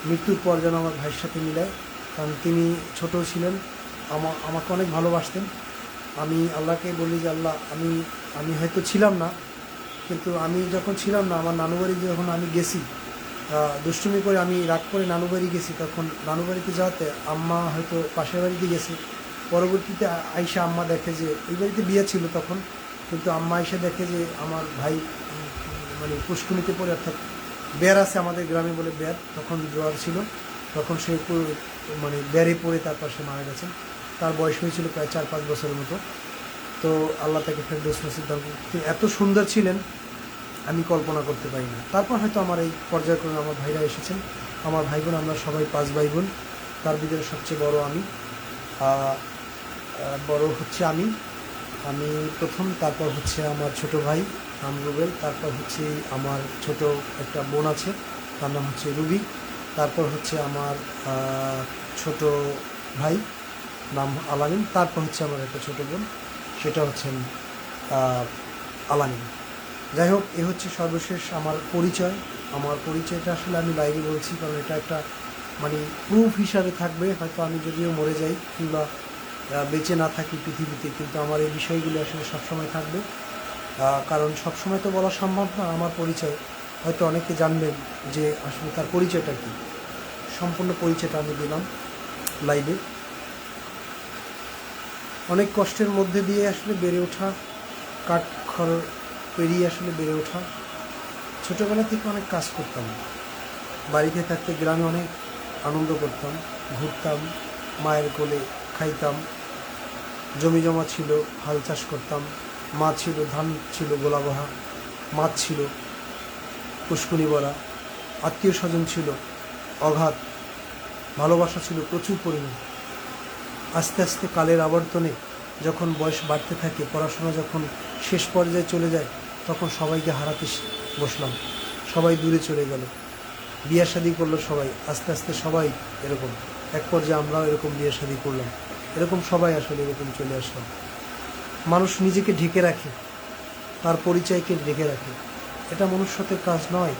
মৃত্যুর পর যেন আমার ভাইয়ের সাথে মিলায়, কারণ তিনি ছোটো ছিলেন, আমাকে অনেক ভালোবাসতেন। আমি আল্লাহকে বলি যে আল্লাহ, আমি হয়তো ছিলাম না, কিন্তু আমি যখন ছিলাম না, আমার নানু বাড়ি যখন আমি গেছি, দুষ্টুমি করে আমি রাগ করে নানু বাড়ি গেছি, তখন নানু বাড়িতে যাওয়াতে আম্মা হয়তো পাশের বাড়িতে গেছে। পরবর্তীতে আইসা আম্মা দেখে যে, ওই বাড়িতে বিয়ে ছিল তখন, কিন্তু আম্মা এসে দেখে যে আমার ভাই মানে পুষ্কুনিতে পড়ে, অর্থাৎ বের আছে আমাদের গ্রামে বলে বের, তখন জোয়ার ছিল, তখন সে মানে বেরে পড়ে তারপর সে মারা গেছেন। তার বয়স হয়েছিল প্রায় 4-5 বছরের মতো। তো আল্লাহ তাকে ফেরদৌস নসিব দান করুন। তিনি এত সুন্দর ছিলেন আমি কল্পনা করতে পারি না। তারপর হয়তো আমার এই পর্যায়ক্রমে আমার ভাইরা এসেছেন, আমার ভাই বোন, আমরা সবাই 5 ভাই বোন। তার ভিতরে সবচেয়ে বড় আমি, বড় হচ্ছে আমি প্রথম। তারপর হচ্ছে আমার ছোট ভাই নাম রুবেল। তারপর হচ্ছে আমার ছোট একটা বোন আছে, তার নাম হচ্ছে রুবি। তারপর হচ্ছে আমার ছোট ভাই, নাম আলামিন। তারপর হচ্ছে আমার একটা ছোট বোন, সেটা হচ্ছেন আলামিন। যাই হোক, এ হচ্ছে সর্বশেষ আমার পরিচয়। আমার পরিচয়টা আসলে আমি লাইভে বলছি, কারণ এটা একটা মানে প্রুফ হিসাবে থাকবে। হয়তো আমি যদিও মরে যাই কিংবা বেঁচে না থাকি পৃথিবীতে, কিন্তু আমার এই বিষয়গুলো আসলে সবসময় থাকবে, কারণ সবসময় তো বলা সম্ভব না আমার পরিচয়। হয়তো অনেকে জানবেন যে আসলে তার পরিচয়টা কী। সম্পূর্ণ পরিচয়টা আমি দিলাম লাইভে। অনেক কষ্টের মধ্যে দিয়ে আসলে বেড়ে ওঠা, কাঠ খড় পেরিয়ে আসলে বেড়ে ওঠা। ছোটোবেলা থেকে অনেক কাজ করতাম, বাড়িতে থাকতে গ্রামে অনেক আনন্দ করতাম, ঘুরতাম, মায়ের কোলে খাইতাম, জমি জমা ছিল, হাল চাষ করতাম, মাছ ছিল, ধান ছিল, গোলাবহা, মাছ ছিল, পুষ্কুনি বড়া, আত্মীয় স্বজন ছিল অগাধ, ভালোবাসা ছিল প্রচুর পরিমাণ। আস্তে আস্তে কালের আবর্তনে যখন বয়স বাড়তে থাকে, পড়াশোনা যখন শেষ পর্যায়ে চলে যায়, তখন সবাইকে হারাতে বসলাম, সবাই দূরে চলে গেল, বিয়ে শাদি করলো সবাই। আস্তে আস্তে সবাই এরকম, এক পর্যায়ে আমরাও এরকম বিয়ে শাদি করলাম, এরকম সবাই আসলে এরকম চলে আসলাম। মানুষ নিজেকে ঢেকে রাখে, তার পরিচয়কে ঢেকে রাখে, এটা মনুষ্যত্বের কাজ নয়।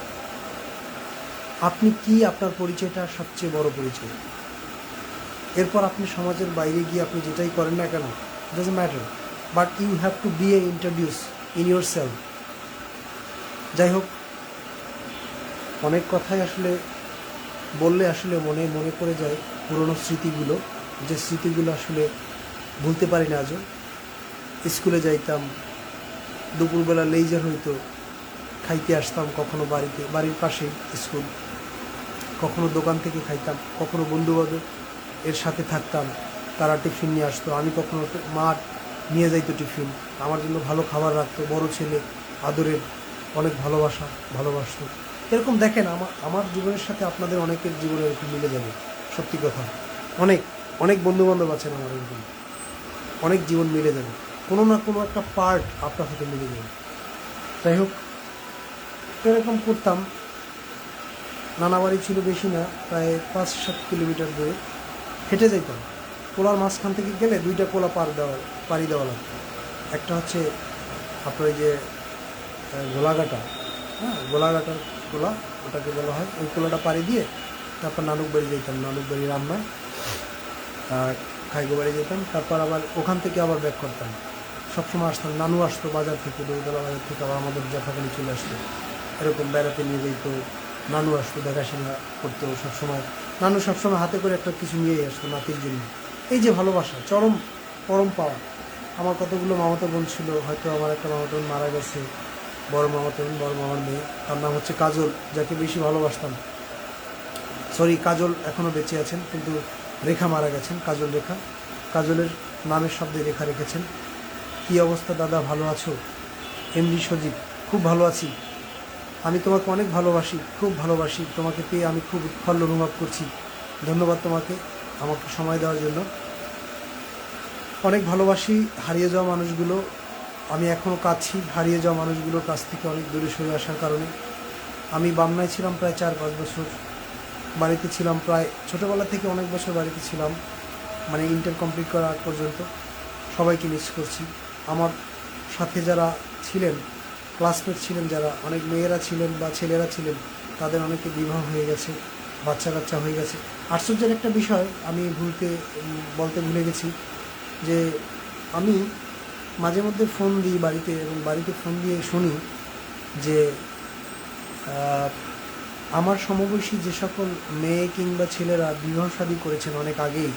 আপনি কি, আপনার পরিচয়টা সবচেয়ে বড় পরিচয়। এরপর আপনি সমাজের বাইরে গিয়ে আপনি যেটাই করেন না কেন, it doesn't matter, but you have to be introduce in yourself. যাই হোক, অনেক কথাই আসলে বললে আসলে মনে মনে পড়ে যায় পুরনো স্মৃতিগুলো, যে স্মৃতিগুলো আসলে ভুলতে পারি না আজও। স্কুলে যাইতাম, দুপুরবেলা লেইজার হইতো, খাইতে আসতাম, কখনো বাড়ির পাশেই স্কুল, কখনো দোকান থেকে খাইতাম, কখনো বন্ধুবান্ধব এর সাথে থাকতাম, তারা টিফিন নিয়ে আসতো, আমি কখনো মা নিয়ে যাইতো টিফিন, আমার জন্য ভালো খাবার রাখতো, বড় ছেলে আদরের, অনেক ভালোবাসতো। এরকম দেখেন আমার জীবনের সাথে আপনাদের অনেকের জীবনে এরকম মিলে যাবে, সত্যি কথা। অনেক অনেক বন্ধুবান্ধব আছেন আমার এরকম, অনেক জীবন মিলে যাবে, কোনো না কোনো একটা পার্ট আপনার সাথে মিলে যাবে। যাই হোক, এরকম করতাম। নানা বাড়ি ছিল বেশি না, প্রায় 5-7 কিলোমিটার দূরে, হেঁটে যেতাম। কোলার মাঝখান থেকে গেলে 2টা কোলা পাড়ি দেওয়া লাগতো। একটা হচ্ছে আপনার এই যে গোলাঘাটা, হ্যাঁ, গোলাঘাটার কোলা ওটাকে বলা হয়, ওই কোলাটা পাড়ি দিয়ে তারপর নানুক বাড়ি যেতাম, নানুক বাড়ি রামনায়, খাইগো বাড়ি যেতাম, তারপর আবার ওখান থেকে আবার ব্যাক করতাম। সবসময় আসতাম, নানু আসতো বাজার থেকে, দৌতলা বাজার থেকে আবার আমাদের জাফাখালি চলে আসতো, এরকম বেড়াতে নিয়ে যেত। নানু আসতো, দেখাশোনা করতো সবসময়, নানু সবসময় হাতে করে একটা কিছু নিয়েই আসতো নাতির জন্য। এই যে ভালোবাসা, পরম পাওয়া। আমার কতগুলো মামাতো বোন ছিল, হয়তো আমার একটা মামাতো বোন মারা গেছে, বড় মামার মেয়ে, তার নাম হচ্ছে কাজল, যাকে বেশি ভালোবাসতাম। সরি, কাজল এখনও বেঁচে আছেন, কিন্তু রেখা মারা গেছেন, কাজলের নামের শব্দে রেখা রেখেছেন। কী অবস্থা দাদা, ভালো আছো? এমডি সজীব, খুব ভালো আছি। আমি তোমাকে অনেক খুব ভালোবাসি, তোমাকে পেয়ে আমি খুব উৎফুল্ল অনুভব করছি। ধন্যবাদ তোমাকে আমাকে সময় দেওয়ার জন্য। অনেক ভালোবাসি হারিয়ে যাওয়া মানুষগুলো, আমি এখনও কাঁদছি হারিয়ে যাওয়া মানুষগুলোর কাছ থেকে অনেক দূরে সরে আসার কারণে। আমি বামনায় ছিলাম প্রায় 4-5 বছর, বাড়িতে ছিলাম প্রায় ছোটোবেলা থেকে অনেক বছর বাড়িতে ছিলাম, মানে ইন্টার কমপ্লিট করার আগ পর্যন্ত। সবাইকে মিস করছি। আমার সাথে যারা ছিলেন, ক্লাসমেট ছিলেন যারা, অনেক মেয়েরা ছিলেন বা ছেলেরা ছিলেন, তাদের অনেকে বিবাহ হয়ে গেছে, বাচ্চা কাচ্চা হয়ে গেছে। আশ্চর্যের একটা বিষয় আমি বলতে ভুলে গেছি, যে আমি মাঝে মধ্যে ফোন দিই বাড়িতে, এবং বাড়িতে ফোন দিয়ে শুনি যে আমার সমবয়সী যে সকল মেয়ে কিংবা ছেলেরা বিবাহ শাদী করেছেন অনেক আগেই,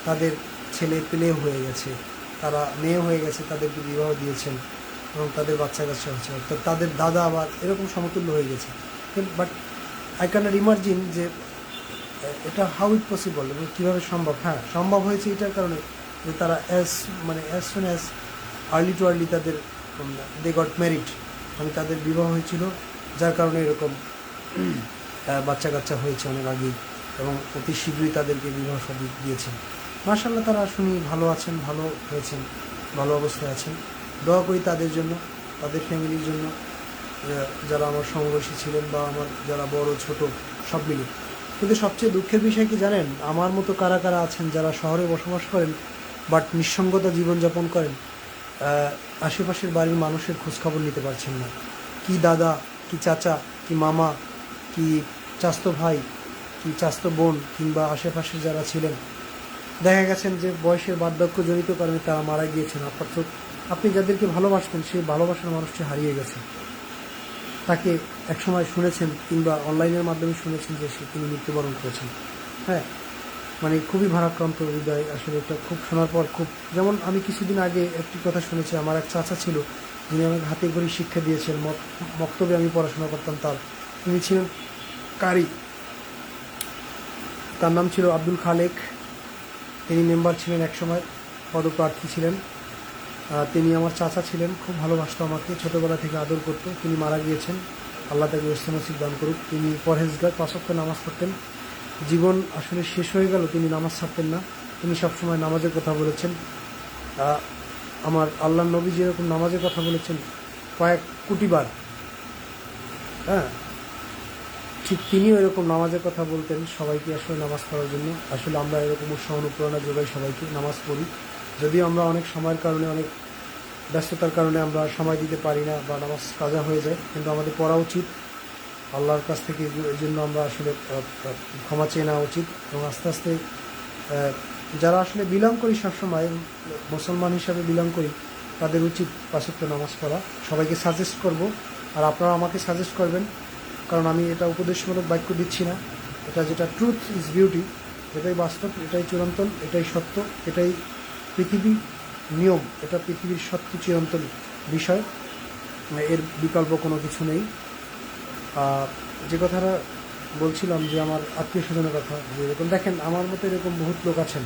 তাদের ছেলে পেলে হয়ে গেছে, তারা মেয়ে হয়ে গেছে, তাদেরকে বিবাহ দিয়েছেন এবং তাদের বাচ্চা কাচ্চা হচ্ছে, অর্থাৎ তাদের দাদা আবার এরকম সমতুল্য হয়ে গেছে। বাট আই ক্যানট ইমাজিন যে এটা হাউ ইট পসিবল, এবং কীভাবে সম্ভব। হ্যাঁ, সম্ভব হয়েছে এটার কারণে যে তারা as soon as early too early তাদের দে গট ম্যারিড, মানে তাদের বিবাহ হয়েছিল, যার কারণে এরকম বাচ্চা কাচ্চা হয়েছে অনেক আগেই, এবং অতি শীঘ্রই তাদেরকে বিবাহ শাদী দিয়েছেন। মাশাআল্লাহ, তারা শুনি ভালো আছেন, ভালো হয়েছেন, ভালো অবস্থায় আছেন। দোয়া করি তাদের জন্য, তাদের ফ্যামিলির জন্য, যারা আমার সমবয়সী ছিলেন বা আমার যারা বড় ছোট সব মিলে। কিন্তু সবচেয়ে দুঃখের বিষয় কি জানেন, আমার মতো কারা কারা আছেন যারা শহরে বসবাস করেন বাট নিঃসঙ্গতা জীবনযাপন করেন, আশেপাশের বাড়ির মানুষের খোঁজখবর নিতে পারছেন না। কি দাদা, কি চাচা, কি মামা, কি চাস্তো ভাই, কি চাস্তো বোন, কিংবা আশেপাশে যারা ছিলেন, দেখা গেছেন যে বয়সের বার্ধক্যজনিত কারণে তারা মারা গিয়েছেন। আপনি যাদেরকে ভালোবাসতেন, সেই ভালোবাসার মানুষটি হারিয়ে গেছে। তাকে একসময় শুনেছেন কিংবা অনলাইনের মাধ্যমে শুনেছেন যে তিনি মৃত্যুবরণ করেছেন। হ্যাঁ, মানে খুবই ভারাক্রান্ত হৃদয় আসলে। এটা খুব শোনার পর যেমন আমি কিছুদিন আগে একটি কথা শুনেছি, আমার এক চাচা ছিল যিনি আমাকে হাতে করে শিক্ষা দিয়েছেন, মক্তবে আমি পড়াশোনা করতাম, তিনি ছিলেন কারি, তার নাম ছিল আব্দুল খালেক। তিনি মেম্বার ছিলেন, একসময় পদপ্রার্থী ছিলেন। তিনি আমার চাচা ছিলেন, খুব ভালোবাসতো আমাকে, ছোটোবেলা থেকে আদর করতো। তিনি মারা গিয়েছেন, আল্লাহ তাকে ইহসান নসিব দান করুক। তিনি পরহেজগার, 5 ওয়াক্ত নামাজ পড়তেন। জীবন আসলে শেষ হয়ে গেল, তিনি নামাজ ছাড়তেন না, তিনি সবসময় নামাজের কথা বলেছেন। আমার আল্লাহর নবী যেরকম নামাজের কথা বলেছেন কয়েক কোটিবার, হ্যাঁ, ঠিক তিনিও এরকম নামাজের কথা বলতেন সবাইকে আসলে নামাজ পড়ার জন্য। আসলে আমরা এরকম উৎসাহ অনুপ্রেরণা যোগাই সবাইকে, নামাজ পড়ি। যদিও আমরা অনেক সময়ের কারণে, অনেক ব্যস্ততার কারণে আমরা সময় দিতে পারি না বা নামাজ কাজা হয়ে যায়, কিন্তু আমাদের পড়া উচিত। আল্লাহর কাছ থেকে এই জন্য আমরা আসলে ক্ষমা চেয়ে নেওয়া উচিত। এবং আস্তে আস্তে যারা আসলে বিলং করি, সবসময় মুসলমান হিসাবে বিলং করি, তাদের উচিত 5 ওয়াক্ত নামাজ পড়া। সবাইকে সাজেস্ট করব, আর আপনারা আমাকে সাজেস্ট করবেন কারণ আমি এটা উপদেশমূলক বাক্য দিচ্ছি না, এটা যেটা ট্রুথ ইজ বিউটি, এটাই বাস্তব, এটাই চিরন্তন, এটাই সত্য, এটাই পৃথিবী নিয়ম, এটা পৃথিবীর সত্য চিরন্তন বিষয়, এর বিকল্প কোনো কিছু নেই। যে কথাটা বলছিলাম যে আমার আত্মীয় স্বজনের কথা, যে এরকম দেখেন আমার মতো এরকম বহুত লোক আছেন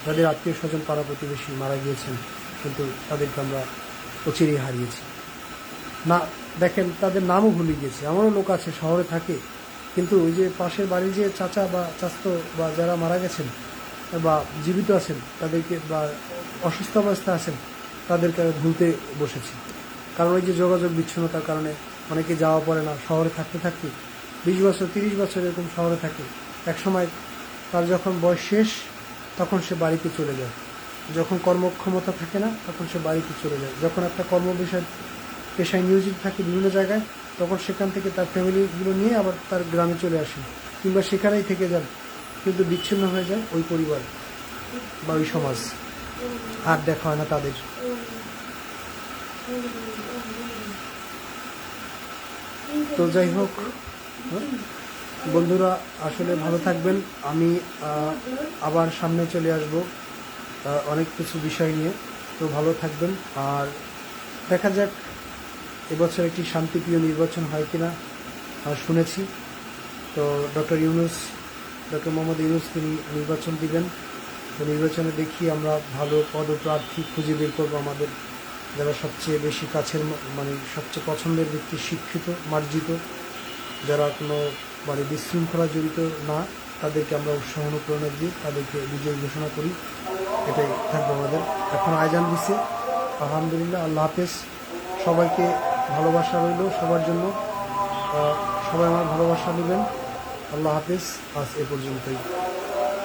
যাদের আত্মীয় স্বজন পাড়া প্রতিবেশী মারা গিয়েছেন, কিন্তু তাদেরকে আমরা অচিরেই হারিয়েছি না। দেখেন তাদের নামও ভুলে গিয়েছে। আমারও লোক আছে শহরে থাকে, কিন্তু ওই যে পাশের বাড়ির যে চাচা বা চাচতো বা যারা মারা গেছেন বা জীবিত আছেন তাদেরকে, বা অসুস্থ অবস্থায় আছেন তাদেরকে ভুলতে বসেছি। কারণ ওই যে যোগাযোগ বিচ্ছিন্নতার কারণে অনেকে যাওয়া পড়ে না। শহরে থাকতে থাকতে 20 বছর 30 বছর এরকম শহরে থাকে, একসময় তার যখন বয়স শেষ তখন সে বাড়িতে চলে যায়। যখন কর্মক্ষমতা থাকে না তখন সে বাড়িতে চলে যায়। যখন একটা পেশায় নিয়োজিত থাকে বিভিন্ন জায়গায়, তখন সেখান থেকে তার ফ্যামিলিগুলো নিয়ে আবার তার গ্রামে চলে আসে, কিংবা সেখানেই থেকে যান, কিন্তু বিচ্ছিন্ন হয়ে যায় ওই পরিবার বা ওই সমাজ, আর দেখা হয় না তাদের। তো যাই হোক বন্ধুরা, আসলে ভালো থাকবেন। আমি আবার সামনে চলে আসব অনেক কিছু বিষয় নিয়ে। তো ভালো থাকবেন, আর দেখা যাক এবছর একটি শান্তিপ্রিয় নির্বাচন হয় কিনা। শুনেছি তো ডক্টর মোহাম্মদ ইউনূস তিনি নির্বাচন দিবেন। তো নির্বাচনে দেখি আমরা ভালো পদপ্রার্থী খুঁজে বের করবো, আমাদের যারা সবচেয়ে বেশি কাছের, মানে সবচেয়ে পছন্দের ব্যক্তি, শিক্ষিত, মার্জিত, যারা কোনো মানে বিশৃঙ্খলা জড়িত না, তাদেরকে আমরা উৎসাহ অনুপ্রেরণা দিয়ে তাদেরকে বিজয় ঘোষণা করি। এটাই থাকবে আমাদের। এখন আয়োজন দিছে, আলহামদুলিল্লাহ। আল্লাহ হাফেজ। সবাইকে ভালোবাসা রইল সবার জন্য। সবাই আমার ভালোবাসা নেবেন। আল্লাহ হাফেজ। আজ এ পর্যন্তই।